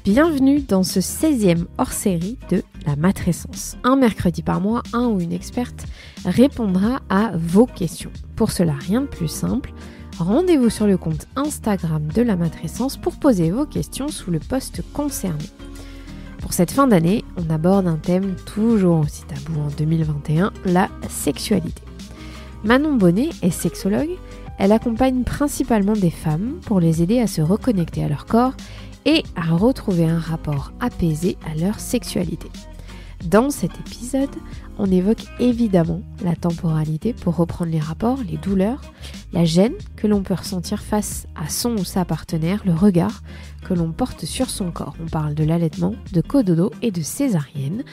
Bienvenue dans ce 16e hors-série de la matrescence. Un mercredi par mois, un ou une experte répondra à vos questions. Pour cela, rien de plus simple, rendez-vous sur le compte Instagram de la matrescence pour poser vos questions sous le post concerné. Pour cette fin d'année, on aborde un thème toujours aussi tabou en 2021, la sexualité. Manon Bonnet est sexologue, elle accompagne principalement des femmes pour les aider à se reconnecter à leur corps et à retrouver un rapport apaisé à leur sexualité. Dans cet épisode, on évoque évidemment la temporalité pour reprendre les rapports, les douleurs, la gêne que l'on peut ressentir face à son ou sa partenaire, le regard que l'on porte sur son corps. On parle de l'allaitement, de cododo et de césarienne.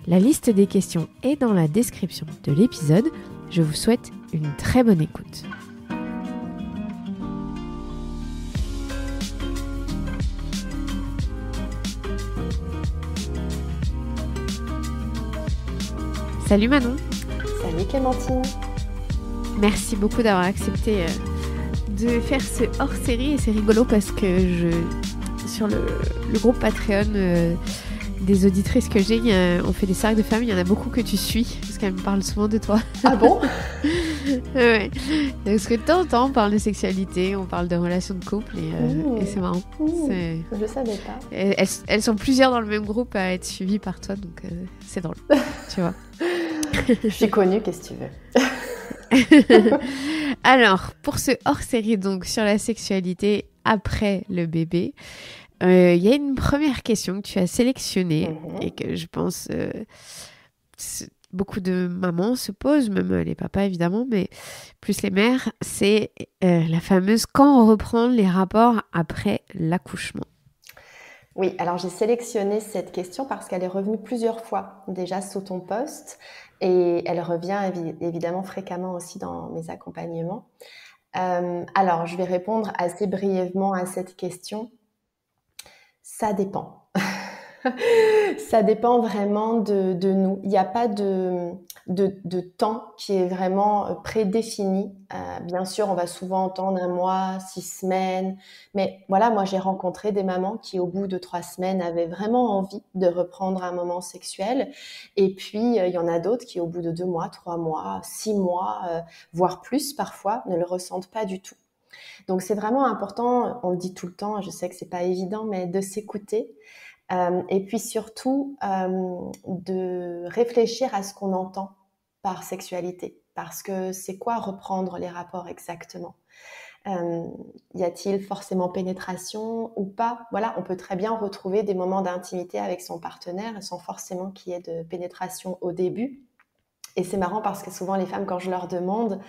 La liste des questions est dans la description de l'épisode. Je vous souhaite une très bonne écoute. Salut Manon. Salut Clémentine. Merci beaucoup d'avoir accepté de faire ce hors-série et c'est rigolo parce que sur le groupe Patreon des auditrices que j'ai, on fait des cercles de famille, il y en a beaucoup que tu suis parce qu'elles me parlent souvent de toi. Ah bon? Ouais. Parce que de temps en temps on parle de sexualité, on parle de relations de couple et c'est marrant. Je savais pas. Elles sont plusieurs dans le même groupe à être suivies par toi, donc c'est drôle, tu vois. Je suis connue, qu'est-ce que tu veux? Alors, pour ce hors-série donc sur la sexualité après le bébé, il y a une première question que tu as sélectionnée et que je pense beaucoup de mamans se posent, même les papas évidemment, mais plus les mères, c'est la fameuse quand on reprend les rapports après l'accouchement. Oui, alors j'ai sélectionné cette question parce qu'elle est revenue plusieurs fois déjà sous ton post et elle revient évidemment fréquemment aussi dans mes accompagnements. Alors, je vais répondre assez brièvement à cette question. Ça dépend. Ça dépend vraiment de nous. Il n'y a pas de temps qui est vraiment prédéfini. Bien sûr, on va souvent entendre 1 mois, 6 semaines. Mais voilà, moi, j'ai rencontré des mamans qui, au bout de 3 semaines, avaient vraiment envie de reprendre un moment sexuel. Et puis, il y en a d'autres qui, au bout de 2 mois, 3 mois, 6 mois, voire plus parfois, ne le ressentent pas du tout. Donc, c'est vraiment important, on le dit tout le temps, je sais que c'est pas évident, mais de s'écouter. Et puis surtout, de réfléchir à ce qu'on entend par sexualité. Parce que c'est quoi reprendre les rapports exactement? Y a-t-il forcément pénétration ou pas? Voilà, on peut très bien retrouver des moments d'intimité avec son partenaire sans forcément qu'il y ait de pénétration au début. Et c'est marrant parce que souvent les femmes, quand je leur demande,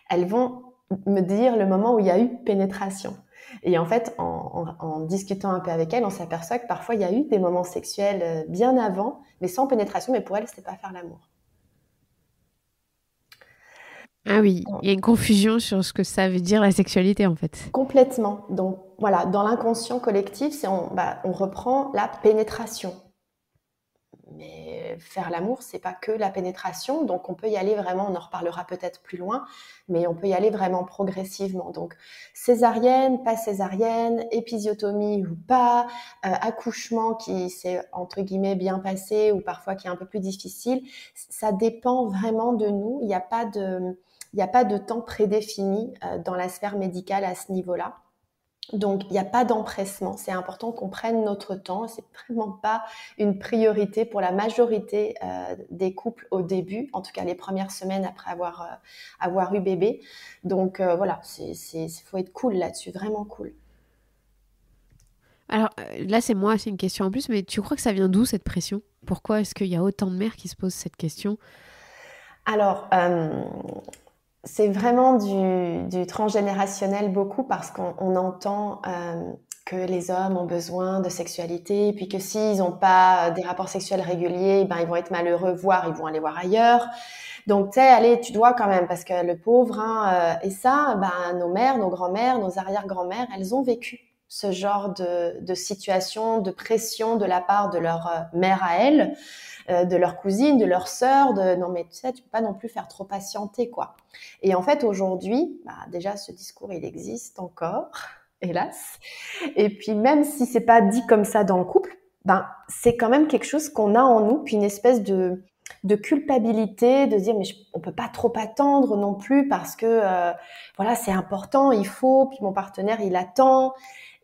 elles vont me dire le moment où il y a eu pénétration. Et en fait, en discutant un peu avec elles, on s'aperçoit que parfois il y a eu des moments sexuels bien avant, mais sans pénétration, mais pour elles, c'était pas faire l'amour. Ah oui, il y a une confusion sur ce que ça veut dire la sexualité en fait. Complètement. Donc voilà, dans l'inconscient collectif, on reprend la pénétration. Mais faire l'amour, c'est pas que la pénétration, donc on peut y aller vraiment, on en reparlera peut-être plus loin, mais on peut y aller vraiment progressivement. Donc césarienne, pas césarienne, épisiotomie ou pas, accouchement qui s'est entre guillemets bien passé ou parfois qui est un peu plus difficile, ça dépend vraiment de nous. Il n'y a pas de temps prédéfini dans la sphère médicale à ce niveau-là. Donc, il n'y a pas d'empressement. C'est important qu'on prenne notre temps. C'est vraiment pas une priorité pour la majorité des couples au début, en tout cas les premières semaines après avoir eu bébé. Donc voilà, faut être cool là-dessus, vraiment cool. Alors là, c'est une question en plus, mais tu crois que ça vient d'où cette pression? Pourquoi est-ce qu'il y a autant de mères qui se posent cette question? Alors, c'est vraiment du transgénérationnel beaucoup parce qu'on entend que les hommes ont besoin de sexualité, puis que s'ils n'ont pas des rapports sexuels réguliers, ils vont être malheureux, voire ils vont aller voir ailleurs. Donc, tu sais, allez, tu dois quand même, parce que le pauvre, et ça, nos mères, nos grands-mères, nos arrière-grand-mères, elles ont vécu ce genre de situation, de pression de la part de leur mère à elles, de leur cousine, de leur sœur, non mais tu sais, tu peux pas non plus faire trop patienter, quoi. Et en fait, aujourd'hui, déjà, ce discours, il existe encore. hélas. Et puis même si c'est pas dit comme ça dans le couple, ben c'est quand même quelque chose qu'on a en nous, puis une espèce de culpabilité, de se dire mais on peut pas trop attendre non plus parce que voilà c'est important, il faut, puis mon partenaire il attend.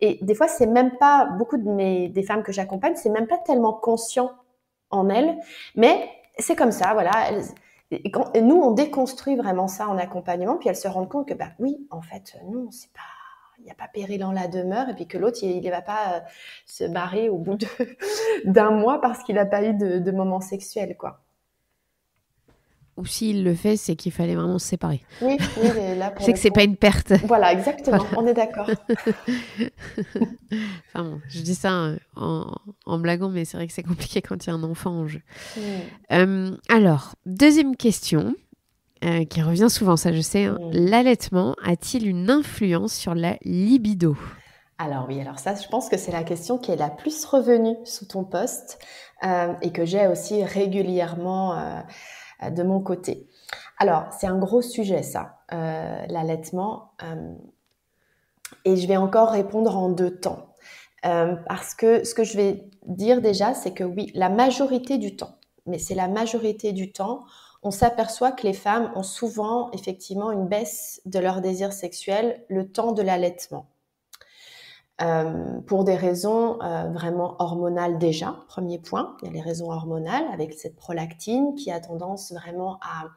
Et des fois c'est même pas beaucoup des femmes que j'accompagne, c'est même pas tellement conscient en elles, mais c'est comme ça, voilà. Et nous on déconstruit vraiment ça en accompagnement, puis elles se rendent compte que bah oui en fait non c'est pas il n'y a pas péril en la demeure, et puis que l'autre, il ne va pas se barrer au bout d'un mois parce qu'il n'a pas eu de moment sexuel, quoi. Ou s'il le fait, c'est qu'il fallait vraiment se séparer. Oui, mais là, pour C'est le que c'est coup. pas une perte. Voilà, exactement, Voilà. on est d'accord. Enfin bon, je dis ça en blaguant, mais c'est vrai que c'est compliqué quand il y a un enfant en jeu. Alors, deuxième question, qui revient souvent, ça je sais. L'allaitement a-t-il une influence sur la libido ? Alors oui, alors ça, je pense que c'est la question qui est la plus revenue sous ton post et que j'ai aussi régulièrement de mon côté. Alors, c'est un gros sujet ça, l'allaitement. Et je vais encore répondre en 2 temps. Parce que ce que je vais dire déjà, c'est que oui, la majorité du temps, mais c'est la majorité du temps, on s'aperçoit que les femmes ont souvent effectivement une baisse de leur désir sexuel le temps de l'allaitement. Pour des raisons vraiment hormonales déjà, premier point, il y a les raisons hormonales avec cette prolactine qui a tendance vraiment à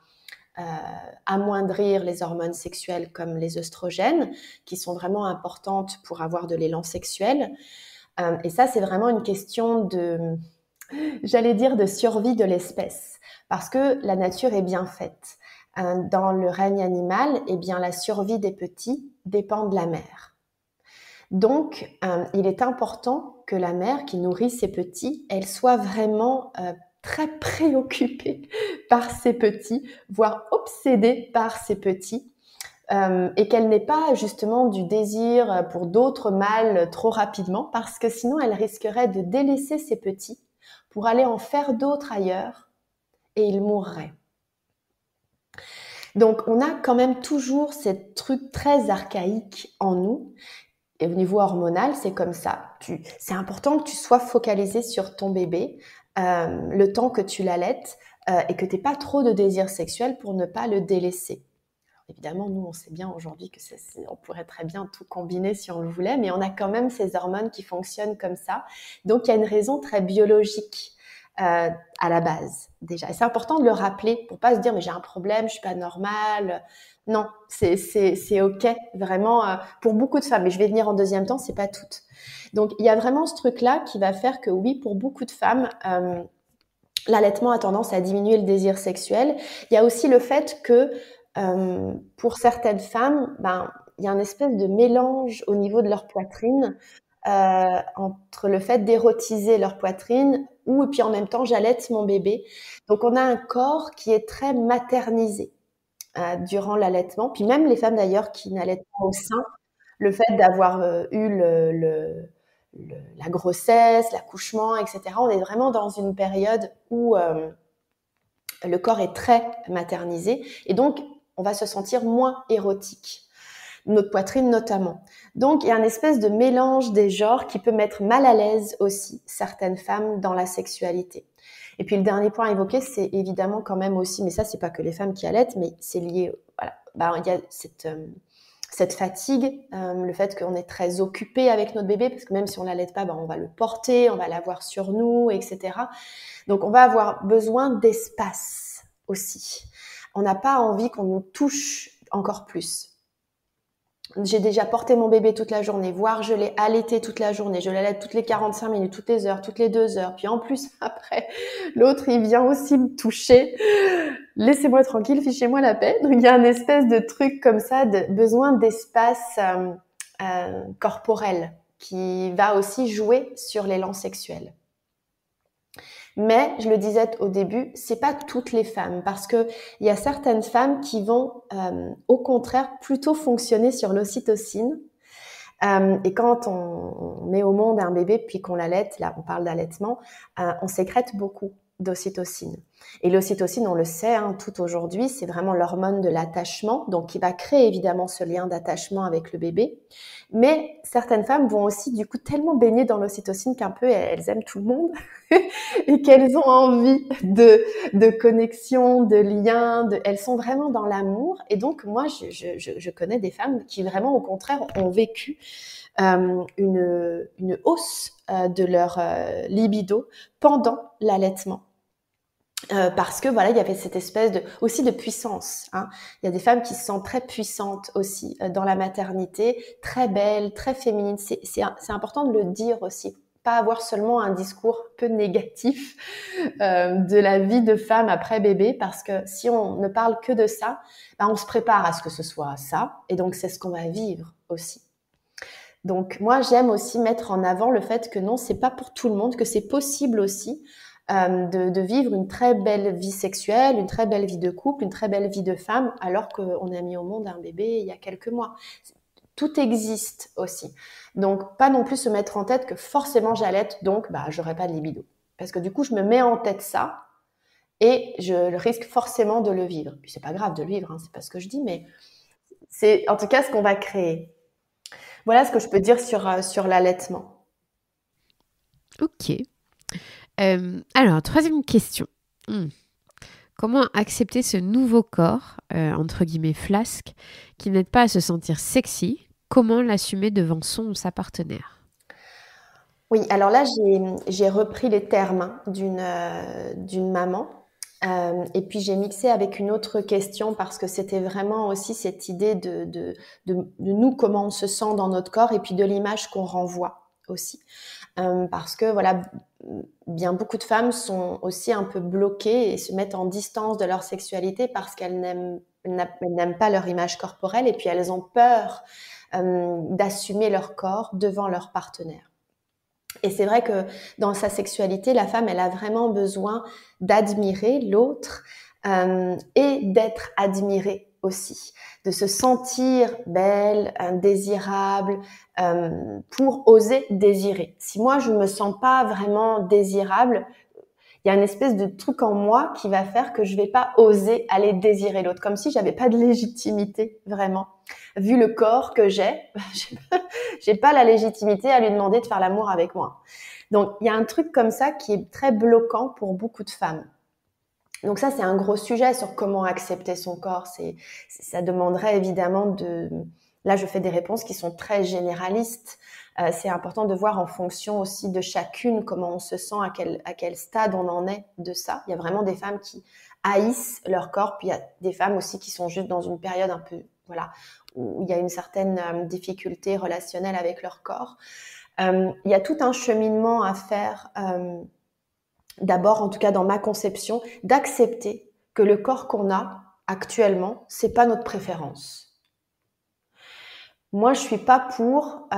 amoindrir les hormones sexuelles comme les œstrogènes, qui sont vraiment importantes pour avoir de l'élan sexuel. Et ça, c'est vraiment une question j'allais dire, de survie de l'espèce, parce que la nature est bien faite. Dans le règne animal, eh bien, la survie des petits dépend de la mère. Donc, il est important que la mère qui nourrit ses petits, elle soit vraiment très préoccupée par ses petits, voire obsédée par ses petits, et qu'elle n'ait pas justement du désir pour d'autres mâles trop rapidement, parce que sinon elle risquerait de délaisser ses petits pour aller en faire d'autres ailleurs, et ils mourraient. Donc on a quand même toujours ce truc très archaïque en nous. Et au niveau hormonal, c'est comme ça. C'est important que tu sois focalisé sur ton bébé, le temps que tu l'allaites, et que tu n'aies pas trop de désir sexuel pour ne pas le délaisser. Alors, évidemment, nous, on sait bien aujourd'hui que on pourrait très bien tout combiner si on le voulait, mais on a quand même ces hormones qui fonctionnent comme ça. Donc, il y a une raison très biologique à la base, déjà. Et c'est important de le rappeler pour pas se dire « mais j'ai un problème, je suis pas normale ». Non, c'est ok, vraiment, pour beaucoup de femmes. Mais je vais venir en deuxième temps, c'est pas toutes. Donc, il y a vraiment ce truc-là qui va faire que oui, pour beaucoup de femmes, l'allaitement a tendance à diminuer le désir sexuel. Il y a aussi le fait que pour certaines femmes, il y a une espèce de mélange au niveau de leur poitrine entre le fait d'érotiser leur poitrine et puis en même temps, j'allaite mon bébé. Donc, on a un corps qui est très maternisé durant l'allaitement. Puis même les femmes d'ailleurs qui n'allaitent pas au sein, le fait d'avoir eu la grossesse, l'accouchement, etc., on est vraiment dans une période où le corps est très maternisé et donc on va se sentir moins érotique. Notre poitrine notamment. Donc, il y a une espèce de mélange des genres qui peut mettre mal à l'aise aussi certaines femmes dans la sexualité. Et puis, le dernier point à évoquer, c'est évidemment quand même aussi, mais ça, c'est pas que les femmes qui allaitent, mais c'est lié, voilà. Il y a cette fatigue, le fait qu'on est très occupé avec notre bébé, parce que même si on l'allaite pas, on va le porter, on va l'avoir sur nous, etc. Donc, on va avoir besoin d'espace aussi. On n'a pas envie qu'on nous touche encore plus. J'ai déjà porté mon bébé toute la journée, voire je l'ai allaité toute la journée, je l'allaite toutes les 45 minutes, toutes les heures, toutes les 2 heures, puis en plus après, l'autre il vient aussi me toucher, laissez-moi tranquille, fichez-moi la paix. Donc il y a une espèce de truc comme ça, de besoin d'espace corporel qui va aussi jouer sur l'élan sexuel. Mais, je le disais au début, c'est pas toutes les femmes, parce que il y a certaines femmes qui vont, au contraire, plutôt fonctionner sur l'ocytocine. Et quand on met au monde un bébé puis qu'on l'allaite, là on parle d'allaitement, on sécrète beaucoup d'ocytocine. Et l'ocytocine, on le sait, hein, tout aujourd'hui, c'est vraiment l'hormone de l'attachement, donc qui va créer évidemment ce lien d'attachement avec le bébé. Mais certaines femmes vont aussi du coup tellement baigner dans l'ocytocine qu'un peu elles aiment tout le monde et qu'elles ont envie de connexion, de lien, elles sont vraiment dans l'amour. Et donc moi, je connais des femmes qui vraiment au contraire ont vécu une hausse de leur libido pendant l'allaitement. Parce que voilà, il y avait cette espèce aussi de puissance. Hein. Il y a des femmes qui se sentent très puissantes aussi dans la maternité, très belles, très féminines. C'est important de le dire aussi, pas avoir seulement un discours peu négatif de la vie de femme après bébé, parce que si on ne parle que de ça, on se prépare à ce que ce soit ça, et donc c'est ce qu'on va vivre aussi. Donc moi, j'aime aussi mettre en avant le fait que non, c'est pas pour tout le monde, que c'est possible aussi de vivre une très belle vie sexuelle, une très belle vie de couple, une très belle vie de femme, alors qu'on a mis au monde un bébé il y a quelques mois. Tout existe aussi. Donc, pas non plus se mettre en tête que forcément j'allaite, donc j'aurai pas de libido. Parce que du coup, je me mets en tête ça et je risque forcément de le vivre. Puis c'est pas grave de le vivre, hein, c'est pas ce que je dis, mais c'est en tout cas ce qu'on va créer. Voilà ce que je peux dire sur l'allaitement. Ok. Alors, troisième question. Comment accepter ce nouveau corps, entre guillemets flasque, qui n'aide pas à se sentir sexy? Comment l'assumer devant son ou sa partenaire? Oui, alors là, j'ai repris les termes d'une maman. Et puis j'ai mixé avec une autre question parce que c'était vraiment aussi cette idée de nous, comment on se sent dans notre corps et puis de l'image qu'on renvoie aussi. Parce que voilà, bien beaucoup de femmes sont aussi un peu bloquées et se mettent en distance de leur sexualité parce qu'elles n'aiment pas leur image corporelle et puis elles ont peur d'assumer leur corps devant leur partenaire. Et c'est vrai que dans sa sexualité, la femme, elle a vraiment besoin d'admirer l'autre et d'être admirée aussi, de se sentir belle, désirable, pour oser désirer. Si moi, je me sens pas vraiment désirable, il y a une espèce de truc en moi qui va faire que je vais pas oser aller désirer l'autre, comme si j'avais pas de légitimité vraiment. Vu le corps que j'ai pas la légitimité à lui demander de faire l'amour avec moi. Donc il y a un truc comme ça qui est très bloquant pour beaucoup de femmes. Donc ça, c'est un gros sujet sur comment accepter son corps. Ça demanderait évidemment Là, je fais des réponses qui sont très généralistes. C'est important de voir en fonction aussi de chacune comment on se sent, à quel stade on en est de ça. Il y a vraiment des femmes qui haïssent leur corps, puis il y a des femmes aussi qui sont juste dans une période un peu, voilà, où il y a une certaine difficulté relationnelle avec leur corps. Il y a tout un cheminement à faire. D'abord, en tout cas dans ma conception, d'accepter que le corps qu'on a actuellement, c'est pas notre préférence. Moi, je suis pas pour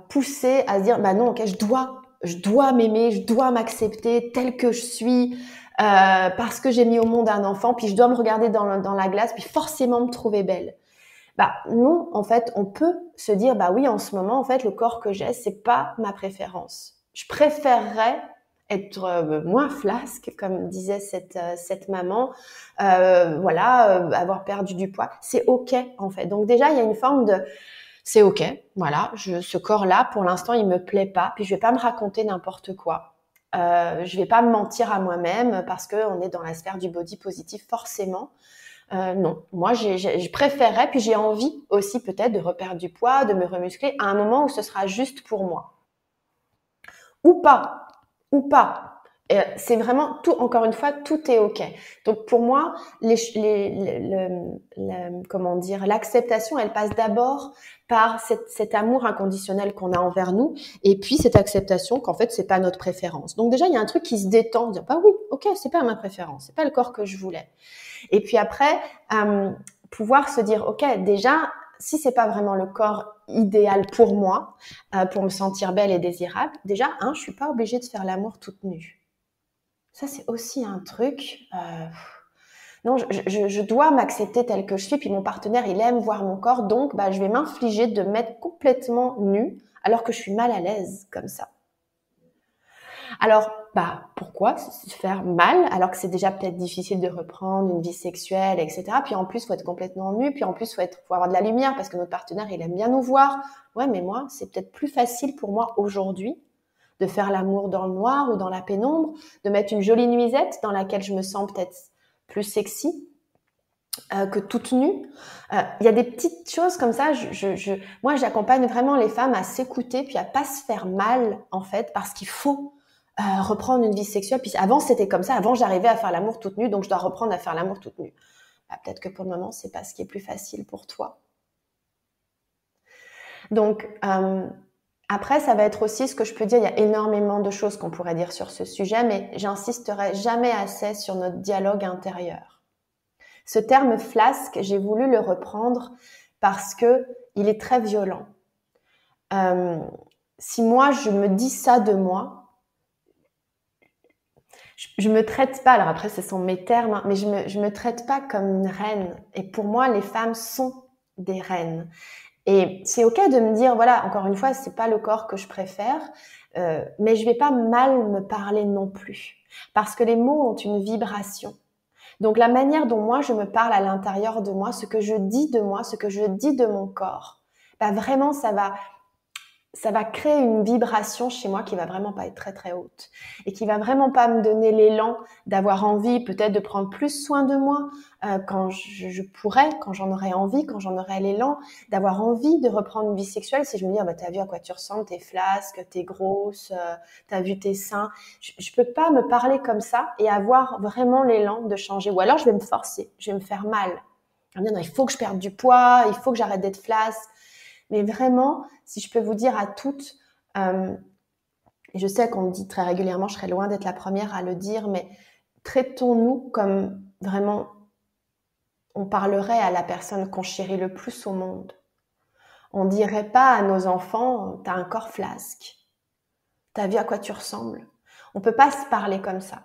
pousser à se dire, non, ok, je dois m'aimer, je dois m'accepter tel que je suis, parce que j'ai mis au monde un enfant, puis je dois me regarder dans la glace, puis forcément me trouver belle. Non, en fait, on peut se dire, oui, en ce moment, en fait, le corps que j'ai, c'est pas ma préférence. Je préférerais être moins flasque, comme disait cette maman, avoir perdu du poids. C'est ok, en fait. Donc déjà, il y a une forme de c'est ok, voilà, ce corps-là, pour l'instant, il me plaît pas, puis je vais pas me raconter n'importe quoi. Je vais pas me mentir à moi-même parce qu'on est dans la sphère du body positif forcément. Non, moi, je préférerais, puis j'ai envie aussi peut-être de reperdre du poids, de me remuscler à un moment où ce sera juste pour moi. Ou pas. C'est vraiment tout, encore une fois, tout est ok. Donc pour moi, comment dire, l'acceptation, elle passe d'abord par cet amour inconditionnel qu'on a envers nous, et puis cette acceptation qu'en fait c'est pas notre préférence. Donc déjà il y a un truc qui se détend, dire oui, ok, c'est pas ma préférence, c'est pas le corps que je voulais. Et puis après, pouvoir se dire ok, déjà si c'est pas vraiment le corps idéal pour moi, pour me sentir belle et désirable, déjà je suis pas obligée de faire l'amour toute nue. Ça, c'est aussi un truc. Non, je dois m'accepter telle que je suis. Puis mon partenaire, il aime voir mon corps. Donc, je vais m'infliger de me mettre complètement nue alors que je suis mal à l'aise comme ça. Alors, pourquoi se faire mal alors que c'est déjà peut-être difficile de reprendre une vie sexuelle, etc. Puis en plus, faut être complètement nu, puis en plus, faut avoir de la lumière parce que notre partenaire, il aime bien nous voir. Ouais, mais moi, c'est peut-être plus facile pour moi aujourd'hui de faire l'amour dans le noir ou dans la pénombre, de mettre une jolie nuisette dans laquelle je me sens peut-être plus sexy que toute nue. Il y a des petites choses comme ça. Moi, j'accompagne vraiment les femmes à s'écouter puis à pas se faire mal en fait, parce qu'il faut reprendre une vie sexuelle. Puis avant, c'était comme ça. Avant, j'arrivais à faire l'amour toute nue, donc je dois reprendre à faire l'amour toute nue. Peut-être que pour le moment, c'est pas ce qui est plus facile pour toi. Donc après, ça va être aussi ce que je peux dire. Il y a énormément de choses qu'on pourrait dire sur ce sujet, mais j'insisterai jamais assez sur notre dialogue intérieur. Ce terme flasque, j'ai voulu le reprendre parce que il est très violent. Si moi, je me dis ça de moi, je me traite pas, alors après ce sont mes termes, hein, mais je me traite pas comme une reine. Et pour moi, les femmes sont des reines. Et c'est ok de me dire, voilà, encore une fois, c'est pas le corps que je préfère, mais je vais pas mal me parler non plus, parce que les mots ont une vibration. Donc la manière dont moi je me parle à l'intérieur de moi, ce que je dis de moi, ce que je dis de mon corps, vraiment ça va créer une vibration chez moi qui va vraiment pas être très très haute et qui va vraiment pas me donner l'élan d'avoir envie peut-être de prendre plus soin de moi quand je pourrais, quand j'en aurais envie, quand j'en aurais l'élan, d'avoir envie de reprendre une vie sexuelle. Si je me dis t'as vu à quoi tu ressembles, t'es flasque, t'es grosse, t'as vu tes seins, je peux pas me parler comme ça et avoir vraiment l'élan de changer. Ou alors je vais me forcer, je vais me faire mal. Je vais me dire non, il faut que je perde du poids, il faut que j'arrête d'être flasque. Mais vraiment, si je peux vous dire à toutes, et je sais qu'on me dit très régulièrement, je serais loin d'être la première à le dire, mais traitons-nous comme vraiment on parlerait à la personne qu'on chérit le plus au monde. On dirait pas à nos enfants, t'as un corps flasque, t'as vu à quoi tu ressembles. On peut pas se parler comme ça.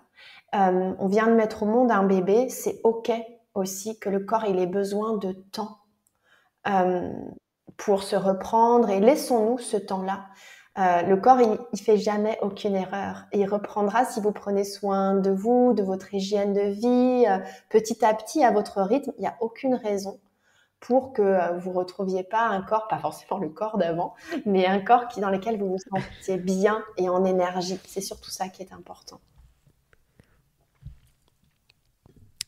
On vient de mettre au monde un bébé, c'est ok aussi que le corps il ait besoin de temps. Pour se reprendre et laissons-nous ce temps-là. Le corps, il fait jamais aucune erreur. Et il reprendra si vous prenez soin de vous, de votre hygiène de vie, petit à petit, à votre rythme. Il n'y a aucune raison pour que vous retrouviez pas un corps, pas forcément le corps d'avant, mais un corps dans lequel vous vous sentiez bien et en énergie. C'est surtout ça qui est important.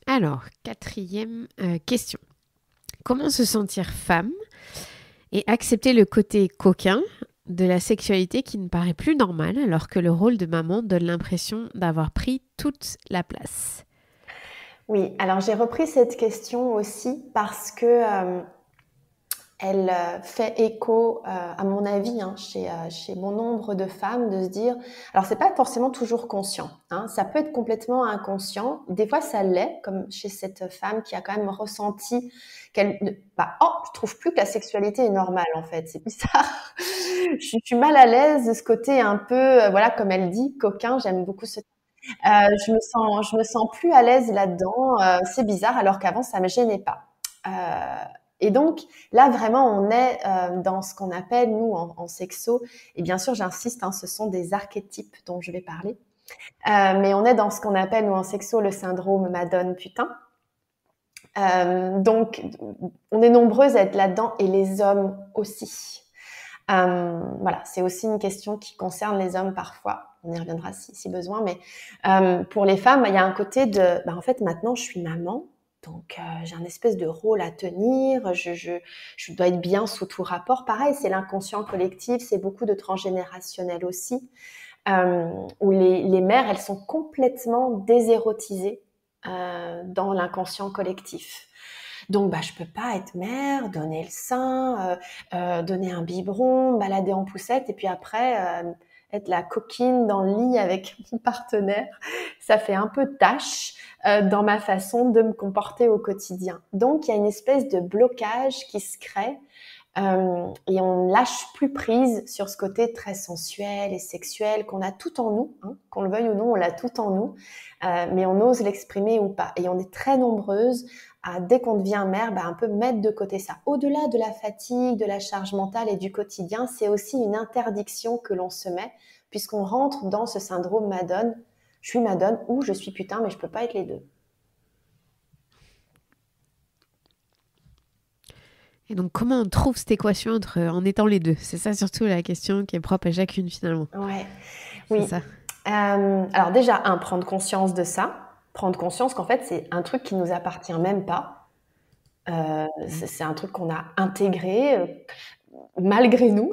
Alors, quatrième question. Comment se sentir femme et accepter le côté coquin de la sexualité qui ne paraît plus normal alors que le rôle de maman donne l'impression d'avoir pris toute la place? Oui, alors j'ai repris cette question aussi parce que elle fait écho, à mon avis, chez bon nombre de femmes, de se dire... Alors, c'est pas forcément toujours conscient, hein, ça peut être complètement inconscient. Des fois, ça l'est, comme chez cette femme qui a quand même ressenti qu'elle... je trouve plus que la sexualité est normale, en fait. C'est bizarre. Je suis mal à l'aise de ce côté un peu, voilà, comme elle dit, coquin. J'aime beaucoup ce... je me sens plus à l'aise là-dedans. C'est bizarre, alors qu'avant, ça me gênait pas. Et donc, là, vraiment, on est dans ce qu'on appelle, nous, en sexo, et bien sûr, j'insiste, hein, ce sont des archétypes dont je vais parler, mais on est dans ce qu'on appelle, nous, en sexo, le syndrome Madone putain. Donc, on est nombreuses à être là-dedans, et les hommes aussi. Voilà, c'est aussi une question qui concerne les hommes parfois. On y reviendra si besoin, mais pour les femmes, il y a un côté de, en fait, maintenant, je suis maman, donc j'ai un espèce de rôle à tenir, je dois être bien sous tout rapport. Pareil, c'est l'inconscient collectif, c'est beaucoup de transgénérationnel aussi, où les mères, elles sont complètement désérotisées dans l'inconscient collectif. Donc, je peux pas être mère, donner le sein, donner un biberon, balader en poussette, et puis après être la coquine dans le lit avec mon partenaire. Ça fait un peu tâche dans ma façon de me comporter au quotidien. Donc, il y a une espèce de blocage qui se crée et on lâche plus prise sur ce côté très sensuel et sexuel qu'on a tout en nous, hein, qu'on le veuille ou non, on l'a tout en nous, mais on ose l'exprimer ou pas. Et on est très nombreuses à, dès qu'on devient mère, un peu mettre de côté ça. Au-delà de la fatigue, de la charge mentale et du quotidien, c'est aussi une interdiction que l'on se met, puisqu'on rentre dans ce syndrome Madone. Je suis Madone ou je suis putain, mais je peux pas être les deux. Et donc, comment on trouve cette équation en étant les deux? C'est ça surtout la question qui est propre à chacune finalement. Ouais, c'est oui. Ça. Alors déjà, prendre conscience de ça. Prendre conscience qu'en fait, c'est un truc qui nous appartient même pas. C'est un truc qu'on a intégré malgré nous,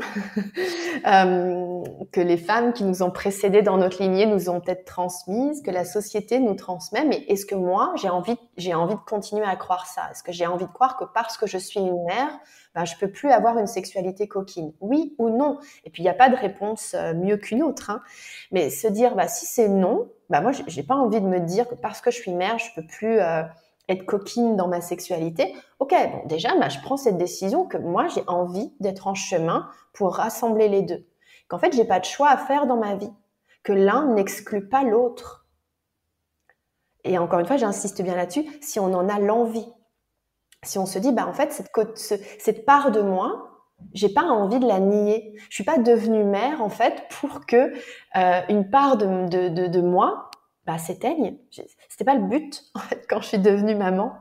que les femmes qui nous ont précédées dans notre lignée nous ont peut-être transmises, que la société nous transmet. Mais est-ce que moi, j'ai envie de continuer à croire ça? Est-ce que j'ai envie de croire que parce que je suis une mère, je peux plus avoir une sexualité coquine? Oui ou non? Et puis, il n'y a pas de réponse mieux qu'une autre. Hein. Mais se dire, si c'est non, moi, j'ai pas envie de me dire que parce que je suis mère, je peux plus être coquine dans ma sexualité. Ok, bon, déjà, je prends cette décision que moi, j'ai envie d'être en chemin pour rassembler les deux. Qu'en fait, j'ai pas de choix à faire dans ma vie. Que l'un n'exclut pas l'autre. Et encore une fois, j'insiste bien là-dessus, si on en a l'envie. Si on se dit, en fait, cette part de moi, j'ai pas envie de la nier. Je suis pas devenue mère, en fait, pour que une part de moi s'éteigne. C'était pas le but, en fait, quand je suis devenue maman.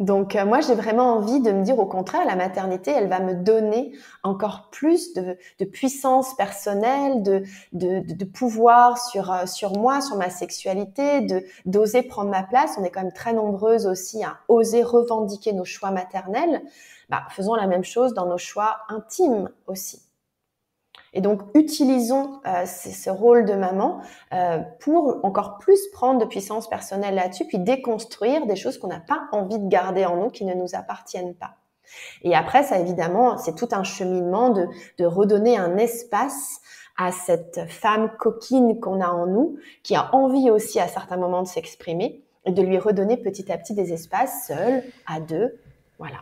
Donc, moi, j'ai vraiment envie de me dire, au contraire, la maternité, elle va me donner encore plus de puissance personnelle, de pouvoir sur moi, sur ma sexualité, d'oser prendre ma place. On est quand même très nombreuses aussi à oser revendiquer nos choix maternels. Faisons la même chose dans nos choix intimes aussi. Et donc, utilisons ce rôle de maman pour encore plus prendre de puissance personnelle là-dessus, puis déconstruire des choses qu'on n'a pas envie de garder en nous, qui ne nous appartiennent pas. Et après, ça, évidemment, c'est tout un cheminement de redonner un espace à cette femme coquine qu'on a en nous, qui a envie aussi à certains moments de s'exprimer, et de lui redonner petit à petit des espaces, seule, à deux, voilà.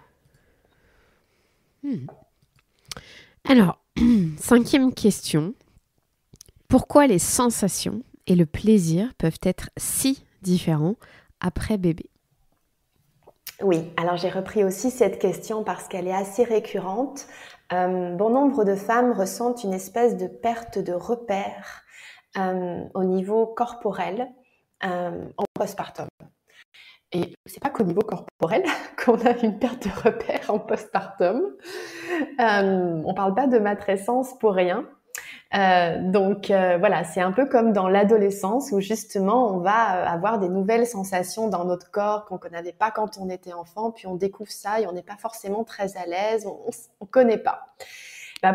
Alors, 5e question. Pourquoi les sensations et le plaisir peuvent être si différents après bébé? Oui, alors j'ai repris aussi cette question parce qu'elle est assez récurrente. Bon nombre de femmes ressentent une espèce de perte de repère au niveau corporel en postpartum. Et c'est pas qu'au niveau corporel qu'on a une perte de repère en postpartum. On parle pas de matrescence pour rien. Donc voilà, c'est un peu comme dans l'adolescence où justement on va avoir des nouvelles sensations dans notre corps qu'on n'avait pas quand on était enfant, puis on découvre ça et on n'est pas forcément très à l'aise, on connaît pas.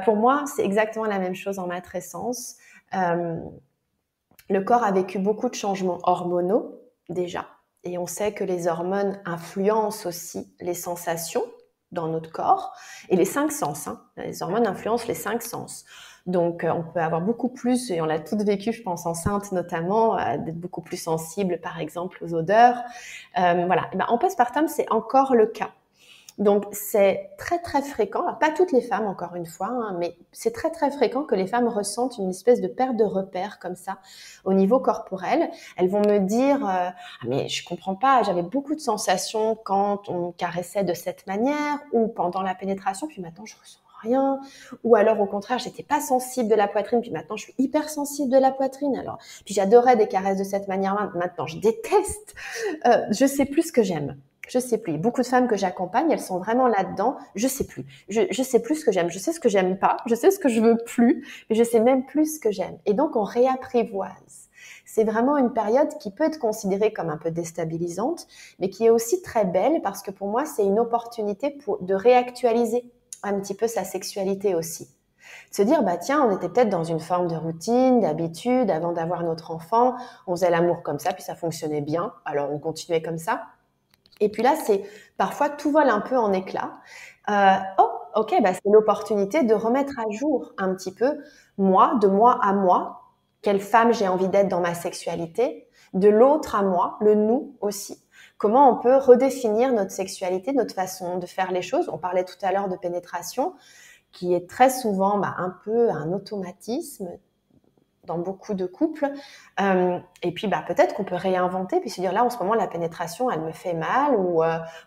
Pour moi, c'est exactement la même chose en matrescence. Le corps a vécu beaucoup de changements hormonaux déjà, et on sait que les hormones influencent aussi les sensations dans notre corps et les 5 sens. Hein. Les hormones influencent les 5 sens. Donc, on peut avoir beaucoup plus, et on l'a toutes vécu, je pense, enceinte notamment, d'être beaucoup plus sensible, par exemple, aux odeurs. Voilà. En postpartum, c'est encore le cas. Donc, c'est très, très fréquent. Alors, pas toutes les femmes, encore une fois, hein, mais c'est très, très fréquent que les femmes ressentent une espèce de perte de repère comme ça au niveau corporel. Elles vont me dire mais je comprends pas, j'avais beaucoup de sensations quand on caressait de cette manière ou pendant la pénétration, puis maintenant, je ressens rien. Ou alors, au contraire, j'étais pas sensible de la poitrine, puis maintenant, je suis hyper sensible de la poitrine. Alors, puis j'adorais des caresses de cette manière. Maintenant, je déteste. Je sais plus ce que j'aime. Je sais plus. Beaucoup de femmes que j'accompagne, elles sont vraiment là-dedans. Je sais plus. Je sais plus ce que j'aime. Je sais ce que j'aime pas. Je sais ce que je veux plus. Mais je sais même plus ce que j'aime. Et donc, on réapprivoise. C'est vraiment une période qui peut être considérée comme un peu déstabilisante, mais qui est aussi très belle parce que pour moi, c'est une opportunité de réactualiser un petit peu sa sexualité aussi. De se dire, tiens, on était peut-être dans une forme de routine, d'habitude, avant d'avoir notre enfant. On faisait l'amour comme ça, puis ça fonctionnait bien. Alors, on continuait comme ça. Et puis là, c'est parfois tout vole un peu en éclats. Ok, c'est l'opportunité de remettre à jour un petit peu moi, de moi à moi, quelle femme j'ai envie d'être dans ma sexualité, de l'autre à moi, le nous aussi. Comment on peut redéfinir notre sexualité, notre façon de faire les choses. On parlait tout à l'heure de pénétration, qui est très souvent un peu un automatisme dans beaucoup de couples. Et puis, peut-être qu'on peut réinventer, puis se dire là, en ce moment, la pénétration, elle me fait mal, ou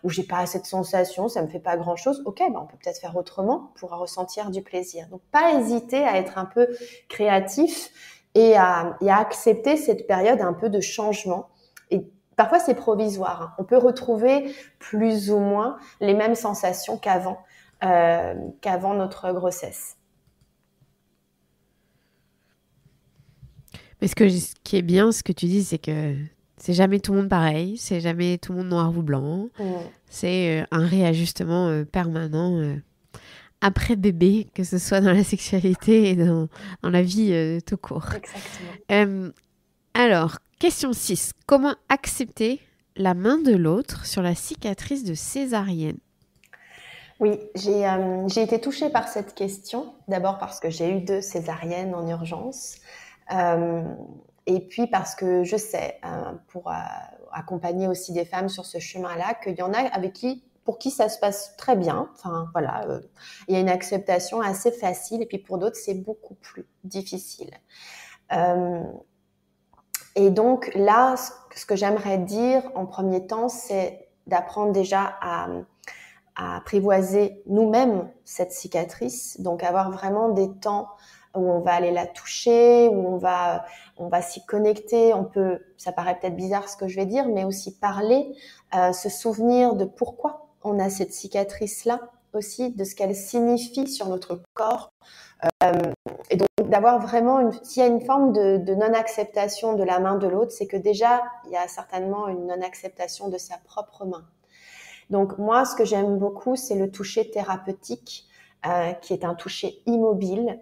j'ai pas assez de sensations, ça me fait pas grand-chose. Ok, on peut peut-être faire autrement pour ressentir du plaisir. Donc, pas hésiter à être un peu créatif et à accepter cette période un peu de changement. Et parfois, c'est provisoire, hein. On peut retrouver plus ou moins les mêmes sensations qu'avant notre grossesse. Mais ce qui est bien, ce que tu dis, c'est que c'est jamais tout le monde pareil, c'est jamais tout le monde noir ou blanc. C'est un réajustement permanent après bébé, que ce soit dans la sexualité et dans la vie tout court. Exactement. Alors, question 6. Comment accepter la main de l'autre sur la cicatrice de césarienne? Oui, j'ai été touchée par cette question. D'abord parce que j'ai eu 2 césariennes en urgence. Et puis parce que je sais, pour accompagner aussi des femmes sur ce chemin-là, qu'il y en a pour qui ça se passe très bien. Enfin, voilà, il y a une acceptation assez facile. Et puis pour d'autres, c'est beaucoup plus difficile. Et donc là, ce que j'aimerais dire en premier temps, c'est d'apprendre déjà à apprivoiser nous-mêmes cette cicatrice, donc avoir vraiment des temps où on va aller la toucher, où on va s'y connecter. Ça paraît peut-être bizarre ce que je vais dire, mais aussi parler, se souvenir de pourquoi on a cette cicatrice-là aussi, de ce qu'elle signifie sur notre corps. Et donc d'avoir vraiment s'il y a une forme de non-acceptation de la main de l'autre, c'est que déjà il y a certainement une non-acceptation de sa propre main. Donc moi, ce que j'aime beaucoup, c'est le toucher thérapeutique, qui est un toucher immobile.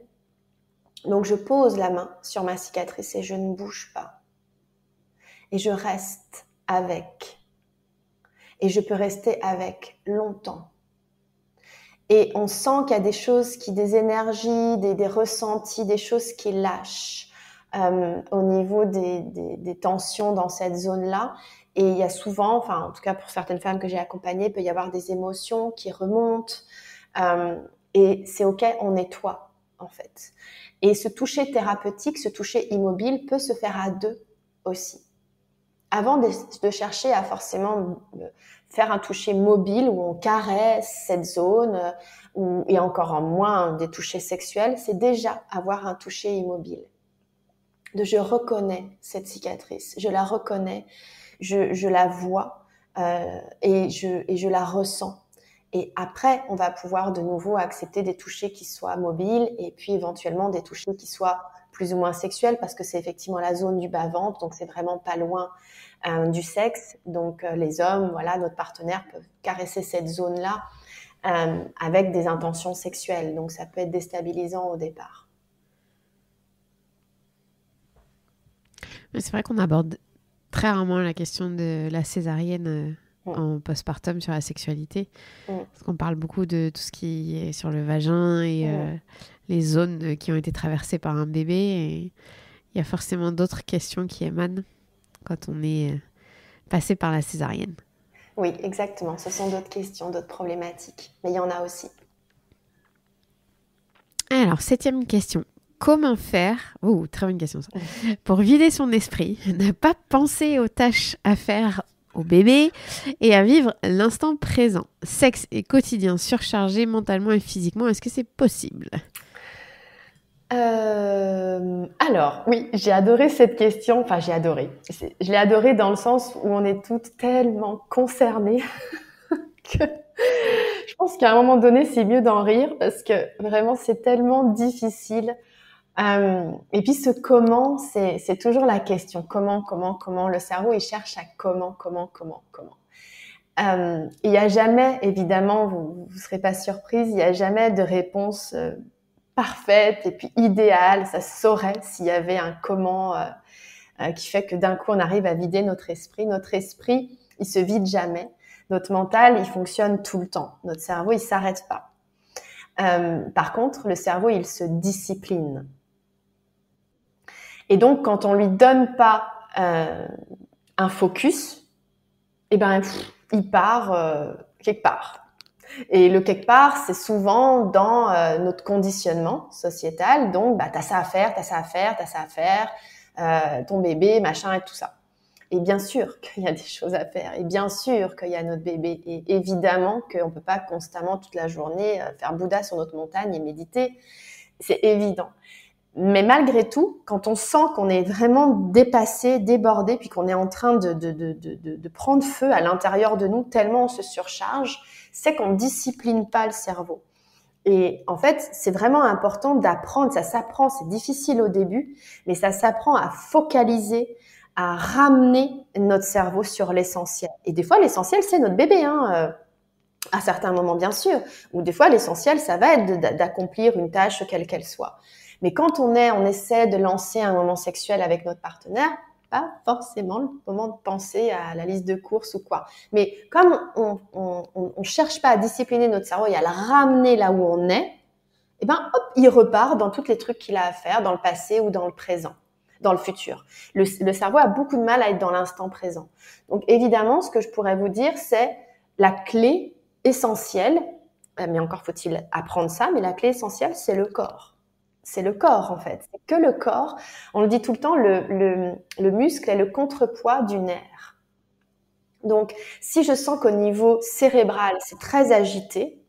Donc je pose la main sur ma cicatrice et je ne bouge pas. Et je reste avec. Et je peux rester avec longtemps. Et on sent qu'il y a des énergies, des ressentis, des choses qui lâchent au niveau des tensions dans cette zone-là. Et il y a souvent, enfin en tout cas pour certaines femmes que j'ai accompagnées, il peut y avoir des émotions qui remontent. Et c'est ok, on nettoie en fait. Et ce toucher thérapeutique, ce toucher immobile peut se faire à 2 aussi. Avant de chercher à forcément faire un toucher mobile où on caresse cette zone, et encore en moins des touchés sexuels, c'est déjà avoir un toucher immobile. Je reconnais cette cicatrice, je la reconnais, je la vois et je la ressens. Et après, on va pouvoir de nouveau accepter des touchés qui soient mobiles et puis éventuellement des touchés qui soient plus ou moins sexuels parce que c'est effectivement la zone du bas-ventre, donc c'est vraiment pas loin du sexe. Donc les hommes, voilà, notre partenaire peuvent caresser cette zone-là avec des intentions sexuelles. Donc ça peut être déstabilisant au départ. C'est vrai qu'on aborde très rarement la question de la césarienne en postpartum sur la sexualité. Parce qu'on parle beaucoup de tout ce qui est sur le vagin et les zones qui ont été traversées par un bébé. Et il y a forcément d'autres questions qui émanent quand on est passé par la césarienne. Oui, exactement. Ce sont d'autres questions, d'autres problématiques. Mais il y en a aussi. Alors, 7e question. Comment faire, très bonne question ça, pour vider son esprit, ne pas penser aux tâches à faire au bébé et à vivre l'instant présent? Sexe et quotidien surchargé mentalement et physiquement, est-ce que c'est possible? Alors, oui, j'ai adoré cette question. Enfin, j'ai adoré. Je l'ai adorée dans le sens où on est toutes tellement concernées que je pense qu'à un moment donné, c'est mieux d'en rire parce que vraiment, c'est tellement difficile. Et puis ce comment, c'est toujours la question. Comment, le cerveau, il cherche à comment. Il n'y a jamais, évidemment, vous serez pas surprise, il n'y a jamais de réponse parfaite et puis idéale. Ça se saurait s'il y avait un comment qui fait que d'un coup, on arrive à vider notre esprit. Notre esprit, il se vide jamais. Notre mental, il fonctionne tout le temps. Notre cerveau, il s'arrête pas. Par contre, le cerveau, il se discipline. Et donc, quand on lui donne pas un focus, il part quelque part. Et le quelque part, c'est souvent dans notre conditionnement sociétal. Donc, t'as ça à faire, t'as ça à faire, t'as ça à faire, ton bébé, machin et tout ça. Et bien sûr qu'il y a des choses à faire. Et bien sûr qu'il y a notre bébé. Et évidemment qu'on peut pas constamment, toute la journée, faire Bouddha sur notre montagne et méditer. C'est évident. Mais malgré tout, quand on sent qu'on est vraiment dépassé, débordé, puis qu'on est en train de prendre feu à l'intérieur de nous, tellement on se surcharge, c'est qu'on ne discipline pas le cerveau. Et en fait, c'est vraiment important d'apprendre, ça s'apprend, c'est difficile au début, mais ça s'apprend à focaliser, à ramener notre cerveau sur l'essentiel. Et des fois, l'essentiel, c'est notre bébé, à certains moments, bien sûr. Ou des fois, l'essentiel, ça va être d'accomplir une tâche, quelle qu'elle soit. Mais quand on essaie de lancer un moment sexuel avec notre partenaire, pas forcément le moment de penser à la liste de courses ou quoi. Mais comme on cherche pas à discipliner notre cerveau et à le ramener là où on est, eh ben, hop, il repart dans tous les trucs qu'il a à faire, dans le passé ou dans le présent, dans le futur. Le cerveau a beaucoup de mal à être dans l'instant présent. Donc, évidemment, ce que je pourrais vous dire, c'est la clé essentielle, mais encore faut-il apprendre ça, mais la clé essentielle, c'est le corps. C'est le corps, en fait. C'est que le corps. On le dit tout le temps, le muscle est le contrepoids du nerf. Donc, si je sens qu'au niveau cérébral, c'est très agité,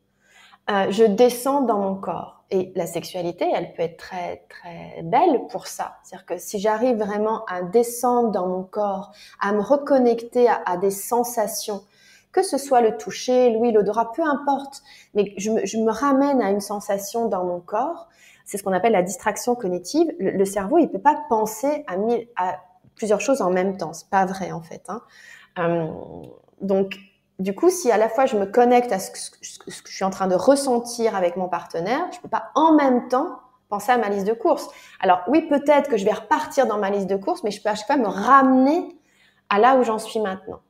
je descends dans mon corps. Et la sexualité, elle peut être très, très belle pour ça. C'est-à-dire que si j'arrive vraiment à descendre dans mon corps, à me reconnecter à des sensations, que ce soit le toucher, l'ouïe, l'odorat, peu importe, mais je me ramène à une sensation dans mon corps. C'est ce qu'on appelle la distraction cognitive. Le cerveau, il peut pas penser à plusieurs choses en même temps. C'est pas vrai, en fait. Donc, du coup, si à la fois je me connecte à ce que je suis en train de ressentir avec mon partenaire, je peux pas en même temps penser à ma liste de courses. Alors oui, peut-être que je vais repartir dans ma liste de courses, mais je peux à chaque fois me ramener à là où j'en suis maintenant.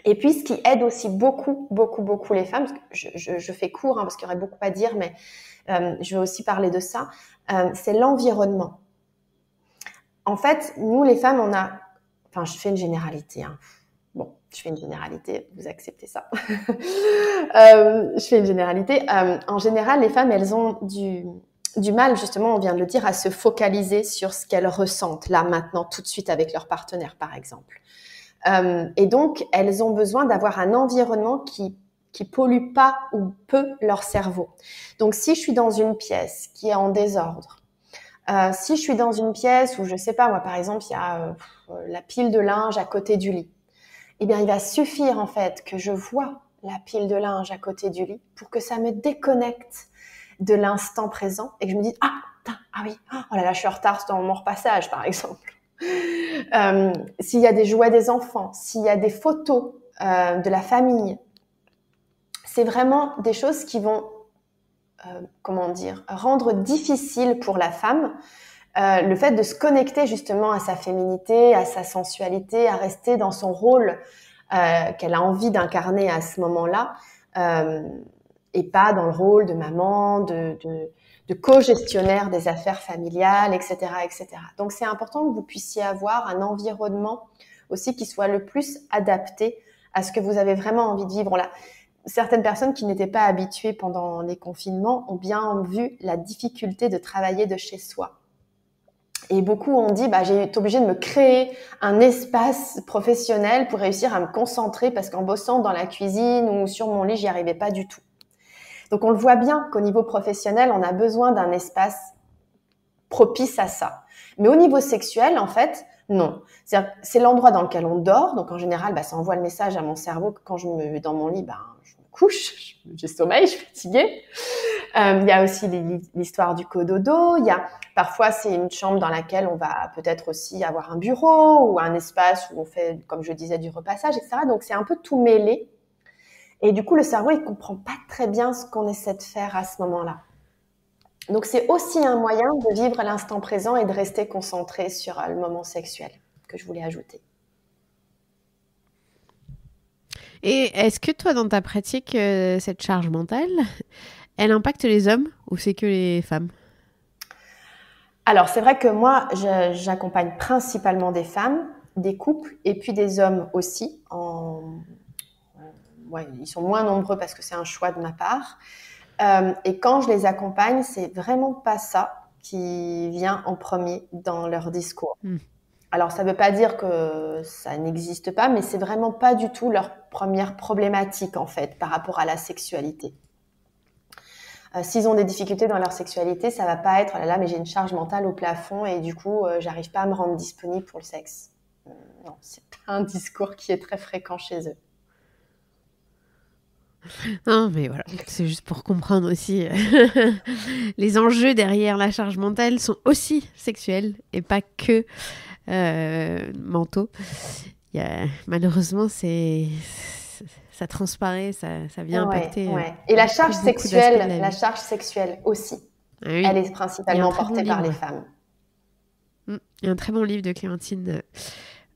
Et puis, ce qui aide aussi beaucoup, beaucoup, beaucoup les femmes, parce que je fais court, parce qu'il y aurait beaucoup à dire, mais je vais aussi parler de ça, c'est l'environnement. En fait, nous les femmes, je fais une généralité, Bon, je fais une généralité, vous acceptez ça. Je fais une généralité. En général, les femmes, elles ont du mal, justement, on vient de le dire, à se focaliser sur ce qu'elles ressentent, là, maintenant, tout de suite avec leur partenaire, par exemple. Et donc, elles ont besoin d'avoir un environnement qui pollue pas ou peu leur cerveau. Donc, si je suis dans une pièce qui est en désordre, si je suis dans une pièce où, je sais pas, moi, par exemple, il y a la pile de linge à côté du lit, eh bien, il va suffire, en fait, que je vois la pile de linge à côté du lit pour que ça me déconnecte de l'instant présent et que je me dise, ah oui, oh là là, je suis en retard dans mon repassage, par exemple. S'il y a des jouets des enfants, s'il y a des photos de la famille, c'est vraiment des choses qui vont, rendre difficile pour la femme le fait de se connecter justement à sa féminité, à sa sensualité, à rester dans son rôle qu'elle a envie d'incarner à ce moment-là, et pas dans le rôle de maman, de co-gestionnaire des affaires familiales, etc., etc. Donc, c'est important que vous puissiez avoir un environnement aussi qui soit le plus adapté à ce que vous avez vraiment envie de vivre. Là, certaines personnes qui n'étaient pas habituées pendant les confinements ont bien vu la difficulté de travailler de chez soi. Et beaucoup ont dit, j'ai été obligée de me créer un espace professionnel pour réussir à me concentrer parce qu'en bossant dans la cuisine ou sur mon lit, j'y arrivais pas du tout. Donc, on le voit bien qu'au niveau professionnel, on a besoin d'un espace propice à ça. Mais au niveau sexuel, en fait, non. C'est l'endroit dans lequel on dort. Donc, en général, ça envoie le message à mon cerveau que quand je me mets dans mon lit, je me couche, j'ai sommeil, je suis fatiguée. Il y a aussi l'histoire du cododo. Parfois, c'est une chambre dans laquelle on va peut-être aussi avoir un bureau ou un espace où on fait, comme je disais, du repassage, etc. Donc, c'est un peu tout mêlé. Et du coup, le cerveau, il comprend pas très bien ce qu'on essaie de faire à ce moment-là. Donc, c'est aussi un moyen de vivre l'instant présent et de rester concentré sur le moment sexuel que je voulais ajouter. Et est-ce que toi, dans ta pratique, cette charge mentale, elle impacte les hommes ou c'est que les femmes ? Alors, c'est vrai que moi, j'accompagne principalement des femmes, des couples et puis des hommes aussi, ils sont moins nombreux parce que c'est un choix de ma part. Et quand je les accompagne, c'est vraiment pas ça qui vient en premier dans leur discours. Alors, ça ne veut pas dire que ça n'existe pas, mais c'est vraiment pas du tout leur première problématique, en fait, par rapport à la sexualité. S'ils ont des difficultés dans leur sexualité, ça va pas être « oh là là, mais j'ai une charge mentale au plafond et du coup, j'arrive pas à me rendre disponible pour le sexe ». Non, c'est pas un discours qui est très fréquent chez eux. Non, mais voilà, c'est juste pour comprendre aussi les enjeux derrière la charge mentale sont aussi sexuels et pas que mentaux. Malheureusement, ça transparaît, ça vient impacter. Et la charge sexuelle aussi, oui. elle est principalement portée par les femmes. Il y a un très bon livre de Clémentine,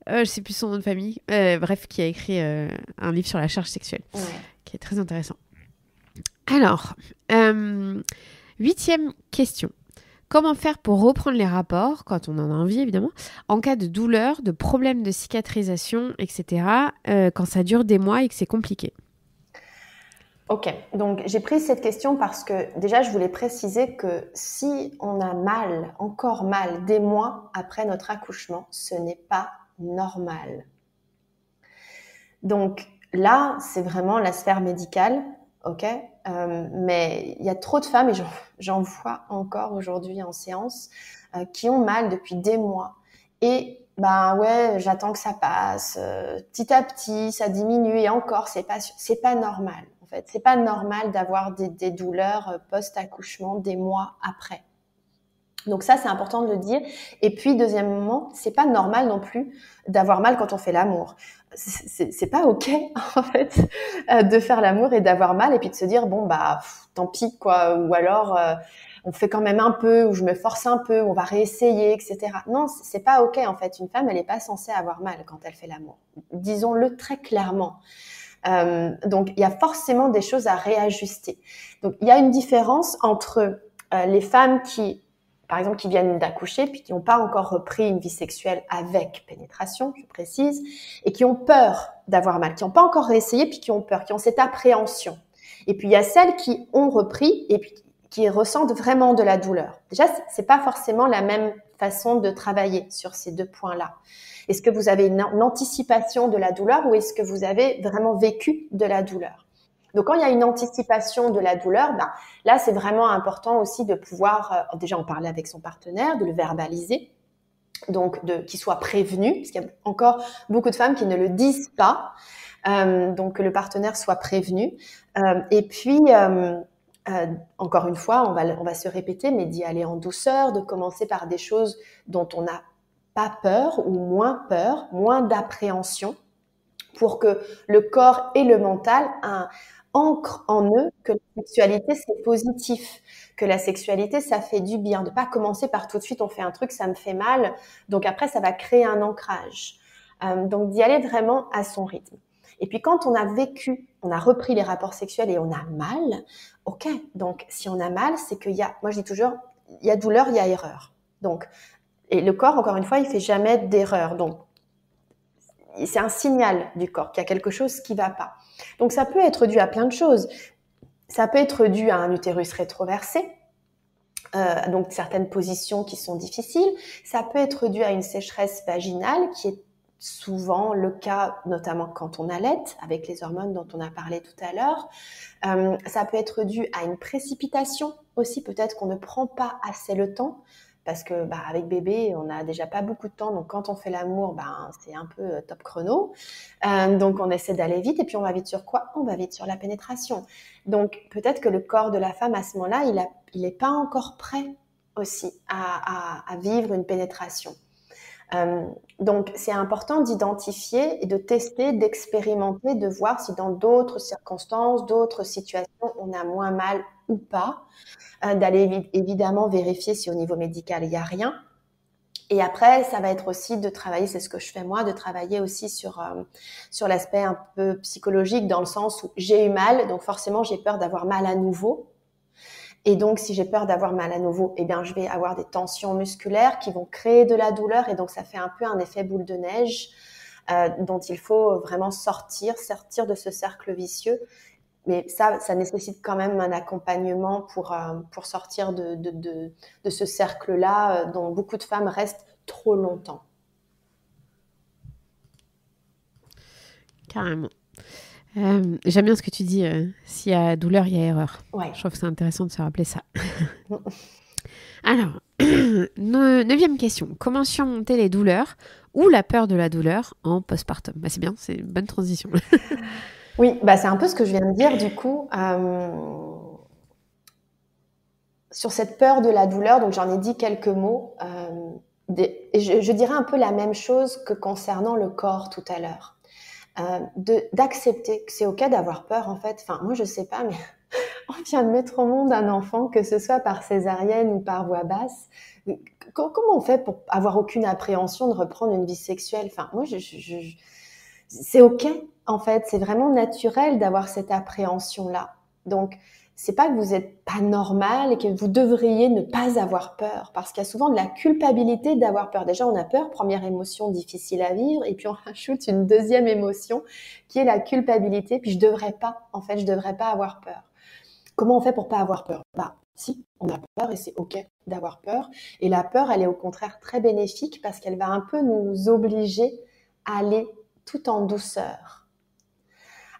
je ne sais plus son nom de famille, bref, qui a écrit un livre sur la charge sexuelle, qui est très intéressant. Alors, 8e question. Comment faire pour reprendre les rapports, quand on en a envie évidemment, en cas de douleur, de problèmes de cicatrisation, etc., quand ça dure des mois et que c'est compliqué? Ok, donc j'ai pris cette question parce que déjà je voulais préciser que si on a mal, encore mal, des mois après notre accouchement, ce n'est pas normal. Donc là, c'est vraiment la sphère médicale, ok, mais il y a trop de femmes, et j'en vois encore aujourd'hui en séance, qui ont mal depuis des mois. Et j'attends que ça passe, petit à petit, ça diminue, et encore, c'est pas normal. En fait, c'est pas normal d'avoir des douleurs post-accouchement des mois après. Donc ça, c'est important de le dire. Et puis, deuxièmement, c'est pas normal non plus d'avoir mal quand on fait l'amour. C'est pas ok, en fait, de faire l'amour et d'avoir mal et puis de se dire, tant pis, quoi. Ou alors, on fait quand même un peu, ou je me force un peu, ou on va réessayer, etc. Non, c'est pas ok, en fait. Une femme, elle est pas censée avoir mal quand elle fait l'amour. Disons-le très clairement. Donc, il y a forcément des choses à réajuster. Donc, il y a une différence entre les femmes par exemple, qui viennent d'accoucher, puis qui n'ont pas encore repris une vie sexuelle avec pénétration, je précise, et qui ont peur d'avoir mal, qui n'ont pas encore réessayé, puis qui ont peur, qui ont cette appréhension. Et puis, il y a celles qui ont repris et puis qui ressentent vraiment de la douleur. Déjà, c'est pas forcément la même façon de travailler sur ces deux points-là. Est-ce que vous avez une anticipation de la douleur ou est-ce que vous avez vraiment vécu de la douleur? Donc, quand il y a une anticipation de la douleur, là, c'est vraiment important aussi de pouvoir déjà en parler avec son partenaire, de le verbaliser, donc qu'il soit prévenu, parce qu'il y a encore beaucoup de femmes qui ne le disent pas, donc que le partenaire soit prévenu. Et puis, encore une fois, on va se répéter, mais d'y aller en douceur, de commencer par des choses dont on n'a pas peur ou moins d'appréhension, pour que le corps et le mental ancrent en eux que la sexualité, c'est positif, que la sexualité, ça fait du bien. De pas commencer par tout de suite, on fait un truc, ça me fait mal, donc après, ça va créer un ancrage. Donc, d'y aller vraiment à son rythme. Et puis, quand on a repris les rapports sexuels et on a mal, ok, donc si on a mal, c'est moi je dis toujours, il y a douleur, il y a erreur. Donc, et le corps, encore une fois, il fait jamais d'erreur. Donc, c'est un signal du corps qu'il y a quelque chose qui va pas. Donc, ça peut être dû à plein de choses. Ça peut être dû à un utérus rétroversé, donc certaines positions qui sont difficiles. Ça peut être dû à une sécheresse vaginale qui est souvent le cas, notamment quand on allait, avec les hormones dont on a parlé tout à l'heure. Ça peut être dû à une précipitation aussi, peut-être qu'on ne prend pas assez le temps. Parce que avec bébé, on n'a déjà pas beaucoup de temps. Donc, quand on fait l'amour, c'est un peu top chrono. Donc, on essaie d'aller vite. Et puis, on va vite sur quoi? On va vite sur la pénétration. Donc, peut-être que le corps de la femme, à ce moment-là, il n'est pas encore prêt aussi à vivre une pénétration. Donc, c'est important d'identifier et de tester, d'expérimenter, de voir si dans d'autres circonstances, d'autres situations, on a moins mal ou pas. D'aller évidemment vérifier si au niveau médical, il n'y a rien. Et après, ça va être aussi de travailler, c'est ce que je fais moi, de travailler aussi sur l'aspect un peu psychologique, dans le sens où j'ai eu mal, donc forcément, j'ai peur d'avoir mal à nouveau. Et donc, si j'ai peur d'avoir mal à nouveau, je vais avoir des tensions musculaires qui vont créer de la douleur. Et donc, ça fait un peu un effet boule de neige. dont il faut vraiment sortir de ce cercle vicieux. Mais ça nécessite quand même un accompagnement pour sortir de ce cercle-là dont beaucoup de femmes restent trop longtemps. Carrément. J'aime bien ce que tu dis. S'il y a douleur, il y a erreur. Ouais. Je trouve que c'est intéressant de se rappeler ça. Alors, 9e question. Comment surmonter les douleurs ou la peur de la douleur en postpartum? C'est bien, c'est une bonne transition. Oui, c'est un peu ce que je viens de dire du coup. Sur cette peur de la douleur, donc j'en ai dit quelques mots. Et je dirais un peu la même chose que concernant le corps tout à l'heure. D'accepter que c'est ok d'avoir peur en fait. Enfin, moi je sais pas, mais on vient de mettre au monde un enfant, que ce soit par césarienne ou par voie basse. Comment on fait pour avoir aucune appréhension de reprendre une vie sexuelle? Enfin, moi c'est ok en fait, c'est vraiment naturel d'avoir cette appréhension-là. Donc c'est pas que vous êtes pas normal et que vous devriez ne pas avoir peur, parce qu'il y a souvent de la culpabilité d'avoir peur. Déjà, on a peur, première émotion difficile à vivre, et puis on rajoute une deuxième émotion qui est la culpabilité. Puis je devrais pas avoir peur. Comment on fait pour pas avoir peur? Si, on a peur et c'est ok d'avoir peur. Et la peur, elle est au contraire très bénéfique parce qu'elle va un peu nous obliger à aller tout en douceur,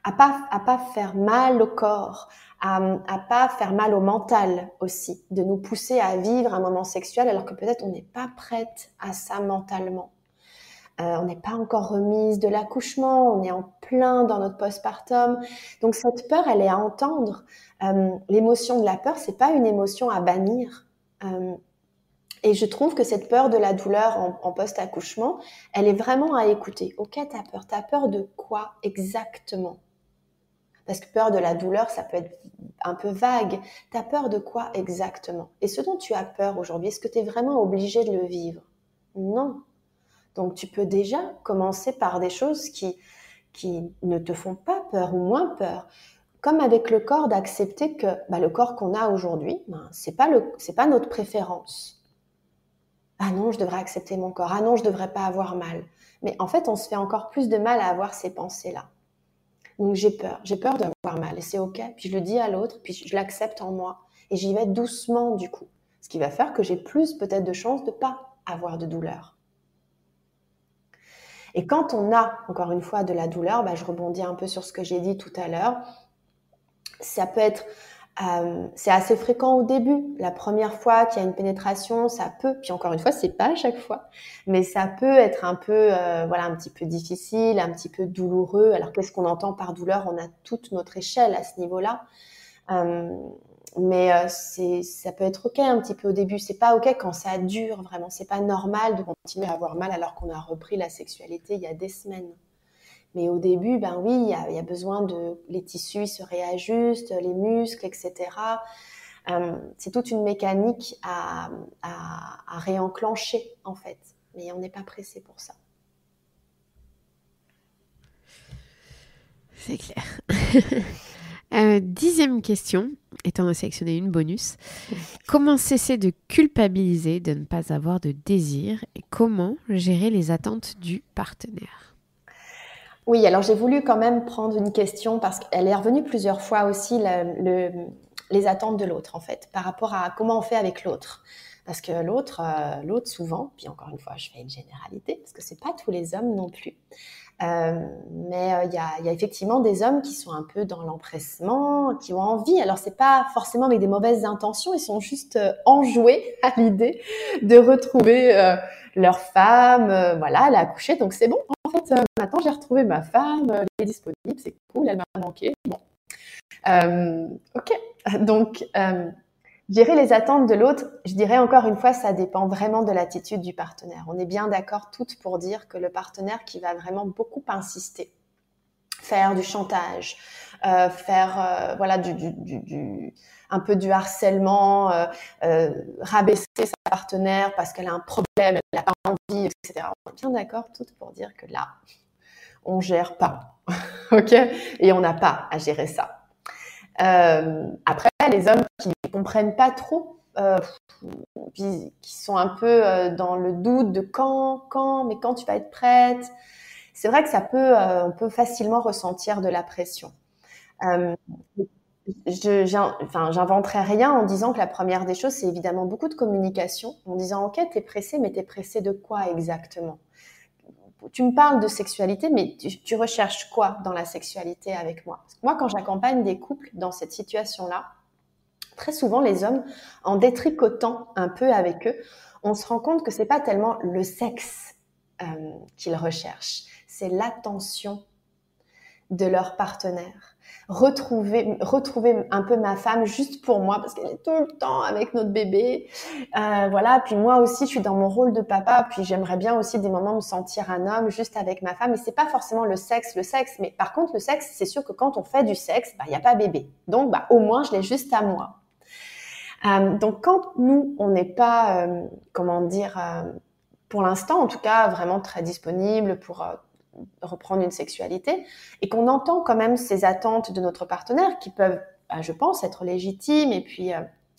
à pas faire mal au corps, à pas faire mal au mental aussi, de nous pousser à vivre un moment sexuel alors que peut-être on n'est pas prête à ça mentalement. On n'est pas encore remise de l'accouchement, on est en plein dans notre postpartum. Donc cette peur, elle est à entendre. L'émotion de la peur, c'est pas une émotion à bannir. Et je trouve que cette peur de la douleur en post-accouchement, elle est vraiment à écouter. Ok, t'as peur de quoi exactement? Parce que peur de la douleur, ça peut être un peu vague. T'as peur de quoi exactement? Et ce dont tu as peur aujourd'hui, est-ce que tu es vraiment obligé de le vivre? Non. Donc tu peux déjà commencer par des choses qui ne te font pas peur ou moins peur. Comme avec le corps, d'accepter que le corps qu'on a aujourd'hui, c'est pas notre préférence. Ah non, je devrais accepter mon corps. Ah non, je devrais pas avoir mal. Mais en fait, on se fait encore plus de mal à avoir ces pensées-là. Donc j'ai peur d'avoir mal et c'est ok. Puis je le dis à l'autre, puis je l'accepte en moi et j'y vais doucement du coup. Ce qui va faire que j'ai plus peut-être de chances de pas avoir de douleur. Et quand on a, encore une fois, de la douleur, je rebondis un peu sur ce que j'ai dit tout à l'heure, ça peut être, c'est assez fréquent au début. La première fois qu'il y a une pénétration, ça peut, puis encore une fois, c'est pas à chaque fois, mais ça peut être un peu, un petit peu difficile, un petit peu douloureux. Alors qu'est-ce qu'on entend par douleur? On a toute notre échelle à ce niveau-là. Mais ça peut être ok un petit peu au début. C'est pas ok quand ça dure vraiment. C'est pas normal de continuer à avoir mal alors qu'on a repris la sexualité il y a des semaines. Mais au début, oui, il y a besoin de les tissus se réajustent, les muscles, etc. C'est toute une mécanique à réenclencher en fait. Mais on n'est pas pressé pour ça. C'est clair. 10e question, étant sélectionné une bonus. Comment cesser de culpabiliser de ne pas avoir de désir et comment gérer les attentes du partenaire? Oui, alors j'ai voulu quand même prendre une question parce qu'elle est revenue plusieurs fois aussi, les attentes de l'autre en fait, par rapport à comment on fait avec l'autre. Parce que l'autre souvent, puis encore une fois, je fais une généralité, parce que c'est pas tous les hommes non plus. Mais il y a effectivement des hommes qui sont un peu dans l'empressement, qui ont envie. Alors c'est pas forcément avec des mauvaises intentions, ils sont juste enjoués à l'idée de retrouver leur femme. Voilà, elle a accouché, donc c'est bon. En fait, maintenant j'ai retrouvé ma femme, elle est disponible, c'est cool, elle m'a manqué. Bon, ok. Donc gérer les attentes de l'autre, je dirais encore une fois, ça dépend vraiment de l'attitude du partenaire. On est bien d'accord toutes pour dire que le partenaire qui va vraiment beaucoup insister, faire du chantage, faire un peu du harcèlement, rabaisser sa partenaire parce qu'elle a un problème, elle n'a pas envie, etc. On est bien d'accord toutes pour dire que là, on gère pas, ok? Et on n'a pas à gérer ça. Après, les hommes qui ne comprennent pas trop, qui sont un peu dans le doute de quand tu vas être prête, c'est vrai que on peut facilement ressentir de la pression. Euh, j'inventerai rien en disant que la première des choses, c'est évidemment beaucoup de communication, en disant, ok, t'es pressé, mais t'es pressé de quoi exactement? Tu me parles de sexualité, mais tu recherches quoi dans la sexualité avec moi? Parce que moi, quand j'accompagne des couples dans cette situation-là, très souvent, les hommes, en détricotant un peu avec eux, on se rend compte que c'est pas tellement le sexe qu'ils recherchent, c'est l'attention de leur partenaire. Retrouver un peu ma femme juste pour moi, parce qu'elle est tout le temps avec notre bébé. Voilà. Puis moi aussi, je suis dans mon rôle de papa. Puis j'aimerais bien aussi des moments me sentir un homme juste avec ma femme. Et c'est pas forcément le sexe. Mais par contre, le sexe, c'est sûr que quand on fait du sexe, il y a pas bébé. Donc, au moins, je l'ai juste à moi. Donc, quand nous, on n'est pas, pour l'instant, en tout cas, vraiment très disponible pour reprendre une sexualité, et qu'on entend quand même ces attentes de notre partenaire qui peuvent, je pense, être légitimes et puis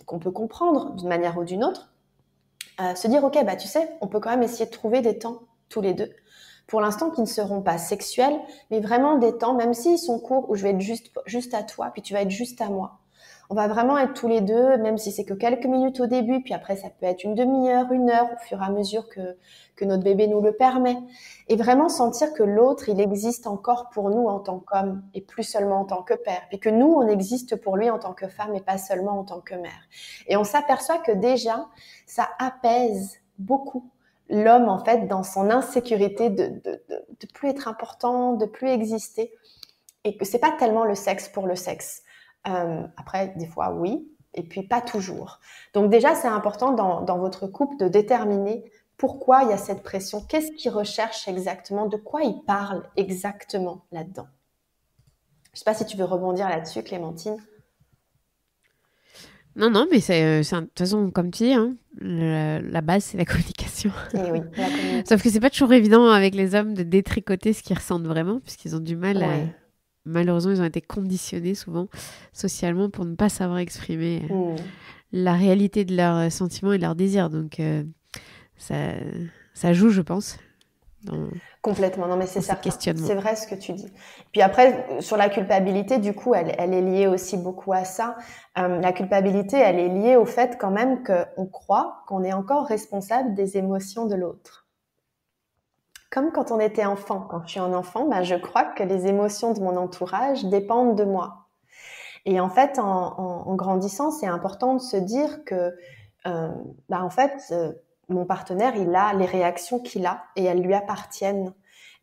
qu'on peut comprendre d'une manière ou d'une autre, se dire, ok, tu sais, on peut quand même essayer de trouver des temps tous les deux, pour l'instant qui ne seront pas sexuels, mais vraiment des temps, même s'ils sont courts, où je vais être juste à toi, puis tu vas être juste à moi. On va vraiment être tous les deux, même si c'est que quelques minutes au début, puis après ça peut être une demi-heure, une heure, au fur et à mesure que notre bébé nous le permet. Et vraiment sentir que l'autre, il existe encore pour nous en tant qu'homme, et plus seulement en tant que père. Et que nous, on existe pour lui en tant que femme, et pas seulement en tant que mère. Et on s'aperçoit que déjà, ça apaise beaucoup l'homme, en fait, dans son insécurité de plus être important, de plus exister. Et que c'est pas tellement le sexe pour le sexe. Après, des fois, oui, et puis pas toujours. Donc déjà, c'est important dans votre couple de déterminer pourquoi il y a cette pression, qu'est-ce qu'il recherche exactement, de quoi il parle exactement là-dedans. Je ne sais pas si tu veux rebondir là-dessus, Clémentine. Non, mais de toute façon, comme tu dis, hein, la base, c'est la communication. Et oui, la communication. Sauf que c'est pas toujours évident avec les hommes de détricoter ce qu'ils ressentent vraiment, puisqu'ils ont du mal à... Malheureusement, ils ont été conditionnés souvent socialement pour ne pas savoir exprimer la réalité de leurs sentiments et de leurs désirs. Donc, ça joue, je pense. Complètement. Non, mais c'est certain. C'est vrai ce que tu dis. Puis après, sur la culpabilité, du coup, elle est liée aussi beaucoup à ça. La culpabilité, elle est liée au fait quand même qu'on croit qu'on est encore responsable des émotions de l'autre. Comme quand on était enfant. Quand je suis un enfant, je crois que les émotions de mon entourage dépendent de moi. Et en fait, en grandissant, c'est important de se dire que, en fait, mon partenaire, il a les réactions qu'il a et elles lui appartiennent.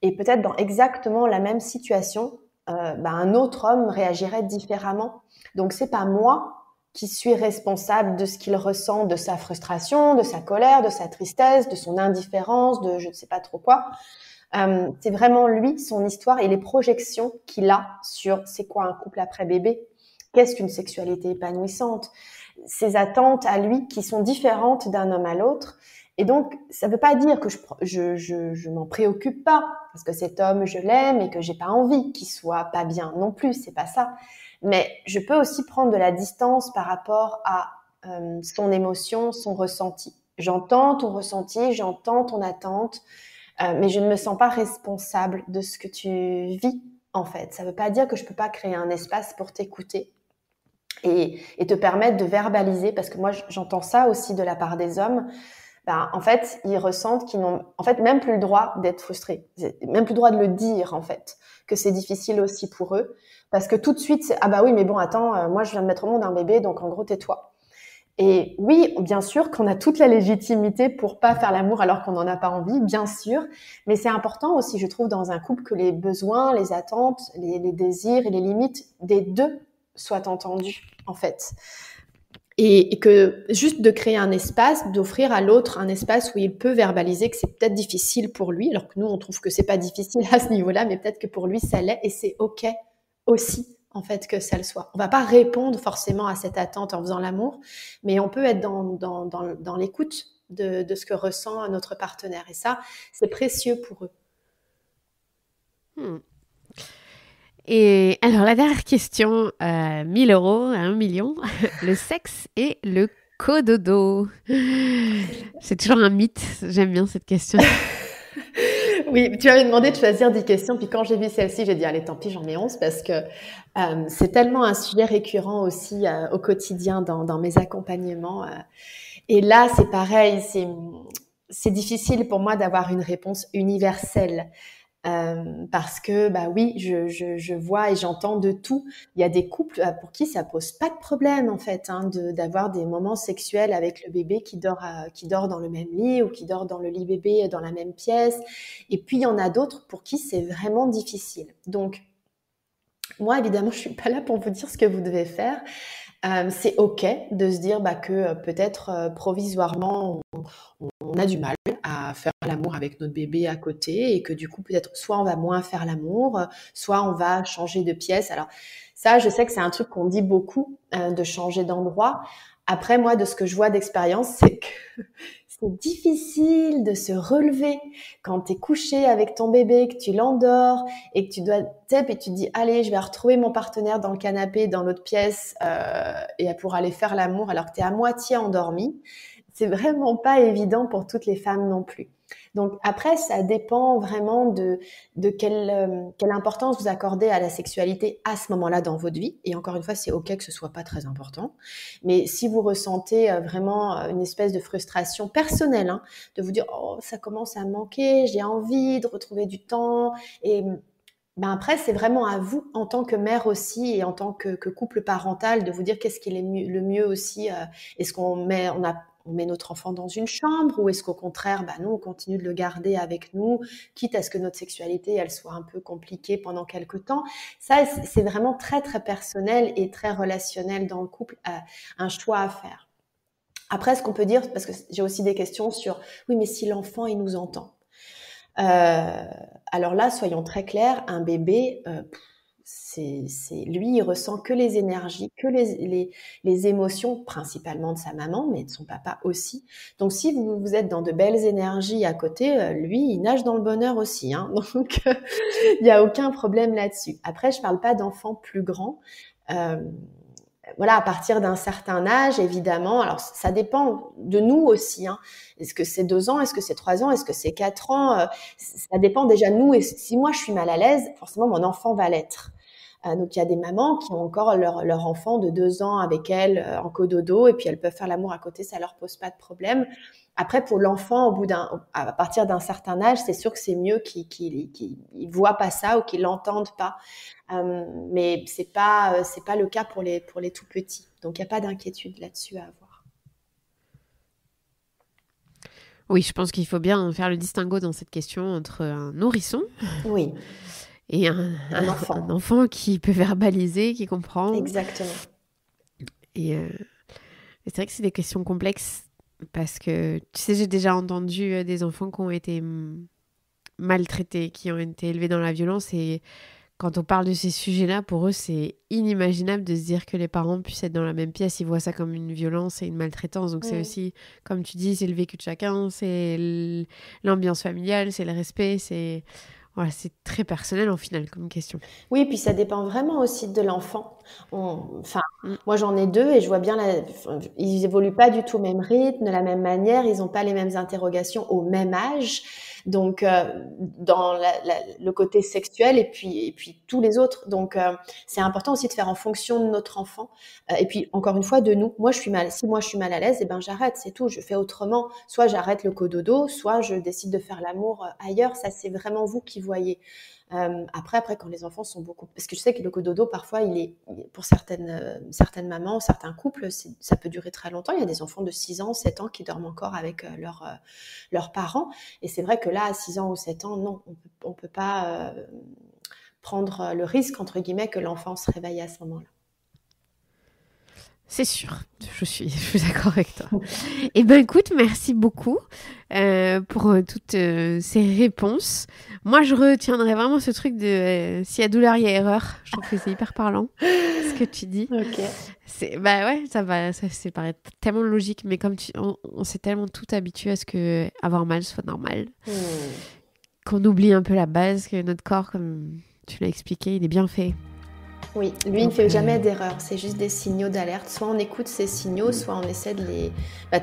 Et peut-être dans exactement la même situation, un autre homme réagirait différemment. Donc, c'est pas moi qui suis responsable de ce qu'il ressent, de sa frustration, de sa colère, de sa tristesse, de son indifférence, de je ne sais pas trop quoi. C'est vraiment lui, son histoire et les projections qu'il a sur c'est quoi un couple après bébé, qu'est-ce qu'une sexualité épanouissante, ses attentes à lui qui sont différentes d'un homme à l'autre. Et donc, ça ne veut pas dire que je m'en préoccupe pas, parce que cet homme, je l'aime et que j'ai pas envie qu'il soit pas bien non plus, c'est pas ça. Mais je peux aussi prendre de la distance par rapport à son émotion, son ressenti. J'entends ton ressenti, j'entends ton attente, mais je ne me sens pas responsable de ce que tu vis, en fait. Ça ne veut pas dire que je ne peux pas créer un espace pour t'écouter et te permettre de verbaliser, parce que moi, j'entends ça aussi de la part des hommes. En fait, ils ressentent qu'ils n'ont en fait même plus le droit d'être frustrés, même plus le droit de le dire, en fait, que c'est difficile aussi pour eux, parce que tout de suite, c'est « Ah oui, mais bon, attends, moi, je viens de mettre au monde un bébé, donc en gros, tais-toi ». Et oui, bien sûr qu'on a toute la légitimité pour pas faire l'amour alors qu'on n'en a pas envie, bien sûr, mais c'est important aussi, je trouve, dans un couple que les besoins, les attentes, les désirs et les limites des deux soient entendus, en fait. Et que juste de créer un espace, d'offrir à l'autre un espace où il peut verbaliser que c'est peut-être difficile pour lui, alors que nous, on trouve que c'est pas difficile à ce niveau-là, mais peut-être que pour lui, ça l'est, et c'est OK aussi, en fait, que ça le soit. On va pas répondre forcément à cette attente en faisant l'amour, mais on peut être dans l'écoute de ce que ressent notre partenaire. Et ça, c'est précieux pour eux. Et alors, la dernière question, 1000 € à 1 million, le sexe et le cododo. C'est toujours un mythe, j'aime bien cette question. Oui, tu m'avais demandé de choisir 10 questions, puis quand j'ai vu celle-ci, j'ai dit, allez, tant pis, j'en mets 11 parce que c'est tellement un sujet récurrent aussi au quotidien dans mes accompagnements. Et là, c'est pareil, c'est difficile pour moi d'avoir une réponse universelle. Parce que bah oui, je vois et j'entends de tout. Il y a des couples pour qui ça pose pas de problème en fait, hein, d'avoir des moments sexuels avec le bébé qui dort dans le même lit ou qui dort dans le lit bébé dans la même pièce. Et puis il y en a d'autres pour qui c'est vraiment difficile. Donc moi évidemment je suis pas là pour vous dire ce que vous devez faire. C'est ok de se dire bah, que peut-être provisoirement on a du mal à faire l'amour avec notre bébé à côté et que du coup peut-être soit on va moins faire l'amour, soit on va changer de pièce. Alors ça, je sais que c'est un truc qu'on dit beaucoup, de changer d'endroit. Après, moi, de ce que je vois d'expérience, c'est que c'est difficile de se relever quand tu es couché avec ton bébé, que tu l'endors et que tu dois taper et tu te dis allez, je vais retrouver mon partenaire dans le canapé, dans l'autre pièce et pour aller faire l'amour alors que tu es à moitié endormi. C'est vraiment pas évident pour toutes les femmes non plus. Donc après, ça dépend vraiment de quelle importance vous accordez à la sexualité à ce moment-là dans votre vie. Et encore une fois, c'est ok que ce soit pas très important. Mais si vous ressentez vraiment une espèce de frustration personnelle, hein, de vous dire oh ça commence à me manquer, j'ai envie de retrouver du temps et ben après, c'est vraiment à vous, en tant que mère aussi et en tant que couple parental, de vous dire qu'est-ce qui est le mieux aussi. Est-ce qu'on met notre enfant dans une chambre ou est-ce qu'au contraire, bah, nous, on continue de le garder avec nous, quitte à ce que notre sexualité, elle soit un peu compliquée pendant quelque temps. Ça, c'est vraiment très, très personnel et très relationnel dans le couple, un choix à faire. Après, ce qu'on peut dire, parce que j'ai aussi des questions sur, oui, mais si l'enfant, il nous entend. Alors là, soyons très clairs, un bébé, lui, il ressent que les énergies, que les émotions, principalement de sa maman, mais de son papa aussi. Donc, si vous êtes dans de belles énergies à côté, lui, il nage dans le bonheur aussi, hein. Donc, il n'y a aucun problème là-dessus. Après, je parle pas d'enfants plus grands. Voilà, à partir d'un certain âge, évidemment. Alors, ça dépend de nous aussi, hein. Est-ce que c'est 2 ans? Est-ce que c'est 3 ans? Est-ce que c'est 4 ans? Ça dépend déjà de nous. Et si moi, je suis mal à l'aise, forcément, mon enfant va l'être. Donc, il y a des mamans qui ont encore leur enfant de 2 ans avec elles en cododo et puis elles peuvent faire l'amour à côté, ça leur pose pas de problème. Après, pour l'enfant, à partir d'un certain âge, c'est sûr que c'est mieux qu'il voit pas ça ou qu'il l'entende pas. Mais c'est pas le cas pour les tout petits. Donc, il n'y a pas d'inquiétude là-dessus à avoir. Oui, je pense qu'il faut bien faire le distinguo dans cette question entre un nourrisson oui. et un enfant qui peut verbaliser, qui comprend. Exactement. Et c'est vrai que c'est des questions complexes parce que, tu sais, j'ai déjà entendu des enfants qui ont été maltraités, qui ont été élevés dans la violence et quand on parle de ces sujets-là, pour eux, c'est inimaginable de se dire que les parents puissent être dans la même pièce. Ils voient ça comme une violence et une maltraitance. Donc, c'est aussi, comme tu dis, c'est le vécu de chacun, c'est l'ambiance familiale, c'est le respect, c'est très personnel en final comme question. Oui, puis ça dépend vraiment aussi de l'enfant. Moi, j'en ai 2 et je vois bien, ils évoluent pas du tout au même rythme, de la même manière, ils n'ont pas les mêmes interrogations au même âge. Donc, dans le côté sexuel et puis tous les autres. Donc, c'est important aussi de faire en fonction de notre enfant. Et puis, encore une fois, de nous. Si moi je suis mal à l'aise, ben j'arrête, c'est tout. Je fais autrement. Soit j'arrête le cododo, soit je décide de faire l'amour ailleurs. Ça, c'est vraiment vous qui voyez. Après, quand les enfants sont beaucoup... Parce que je sais que le cododo, parfois, pour certaines mamans, certains couples, ça peut durer très longtemps. Il y a des enfants de 6 ans, 7 ans qui dorment encore avec leurs parents. Et c'est vrai que là, à 6 ans ou 7 ans, non, on peut pas prendre le risque, entre guillemets, que l'enfant se réveille à ce moment-là. C'est sûr, je suis d'accord avec toi. Eh ben écoute, merci beaucoup pour toutes ces réponses. Moi, je retiendrai vraiment ce truc de s'il y a douleur, il y a erreur. Je trouve que c'est hyper parlant ce que tu dis. Ok. Bah ouais, ça paraît tellement logique, mais comme on s'est tellement tout habitué à ce que avoir mal soit normal, qu'on oublie un peu la base, que notre corps, comme tu l'as expliqué, il est bien fait. Oui, lui, il ne fait jamais d'erreur. C'est juste des signaux d'alerte. Soit on écoute ces signaux, soit on essaie de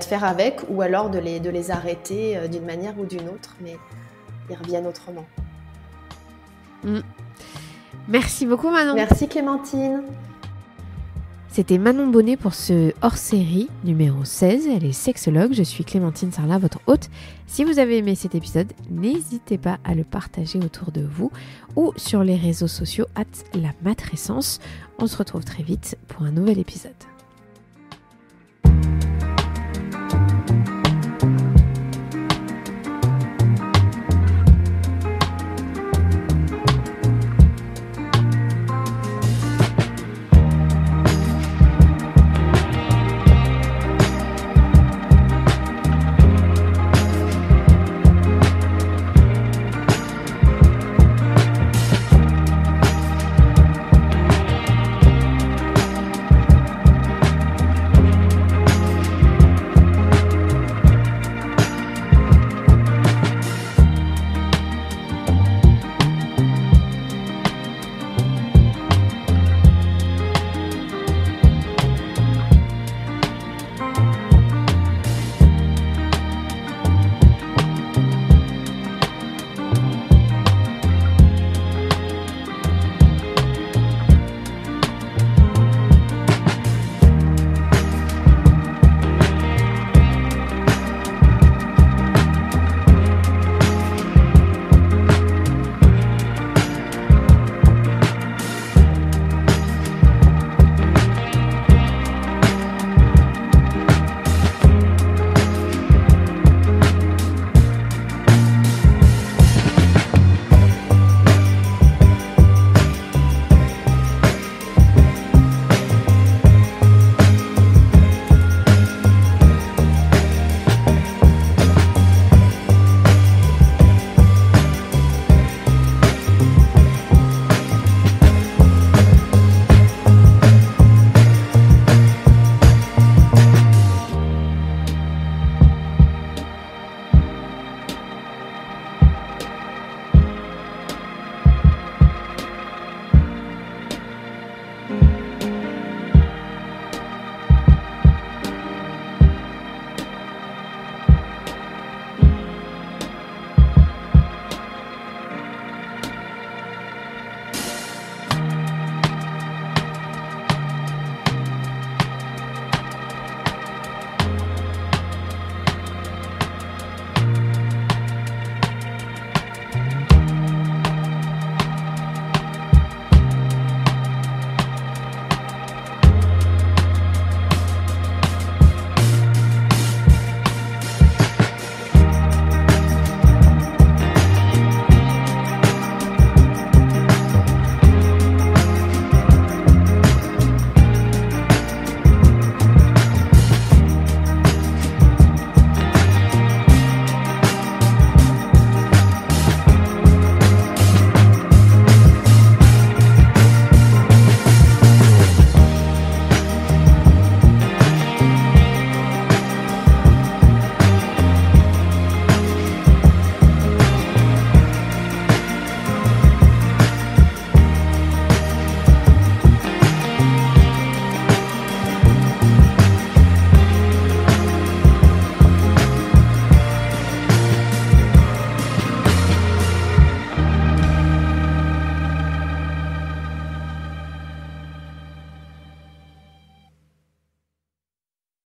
faire avec, ou alors de les arrêter d'une manière ou d'une autre. Mais ils reviennent autrement. Merci beaucoup Manon. Merci Clémentine. C'était Manon Bonnet pour ce hors-série numéro 16. Elle est sexologue. Je suis Clémentine Sarlat, votre hôte. Si vous avez aimé cet épisode, n'hésitez pas à le partager autour de vous ou sur les réseaux sociaux @lamatrescence. On se retrouve très vite pour un nouvel épisode.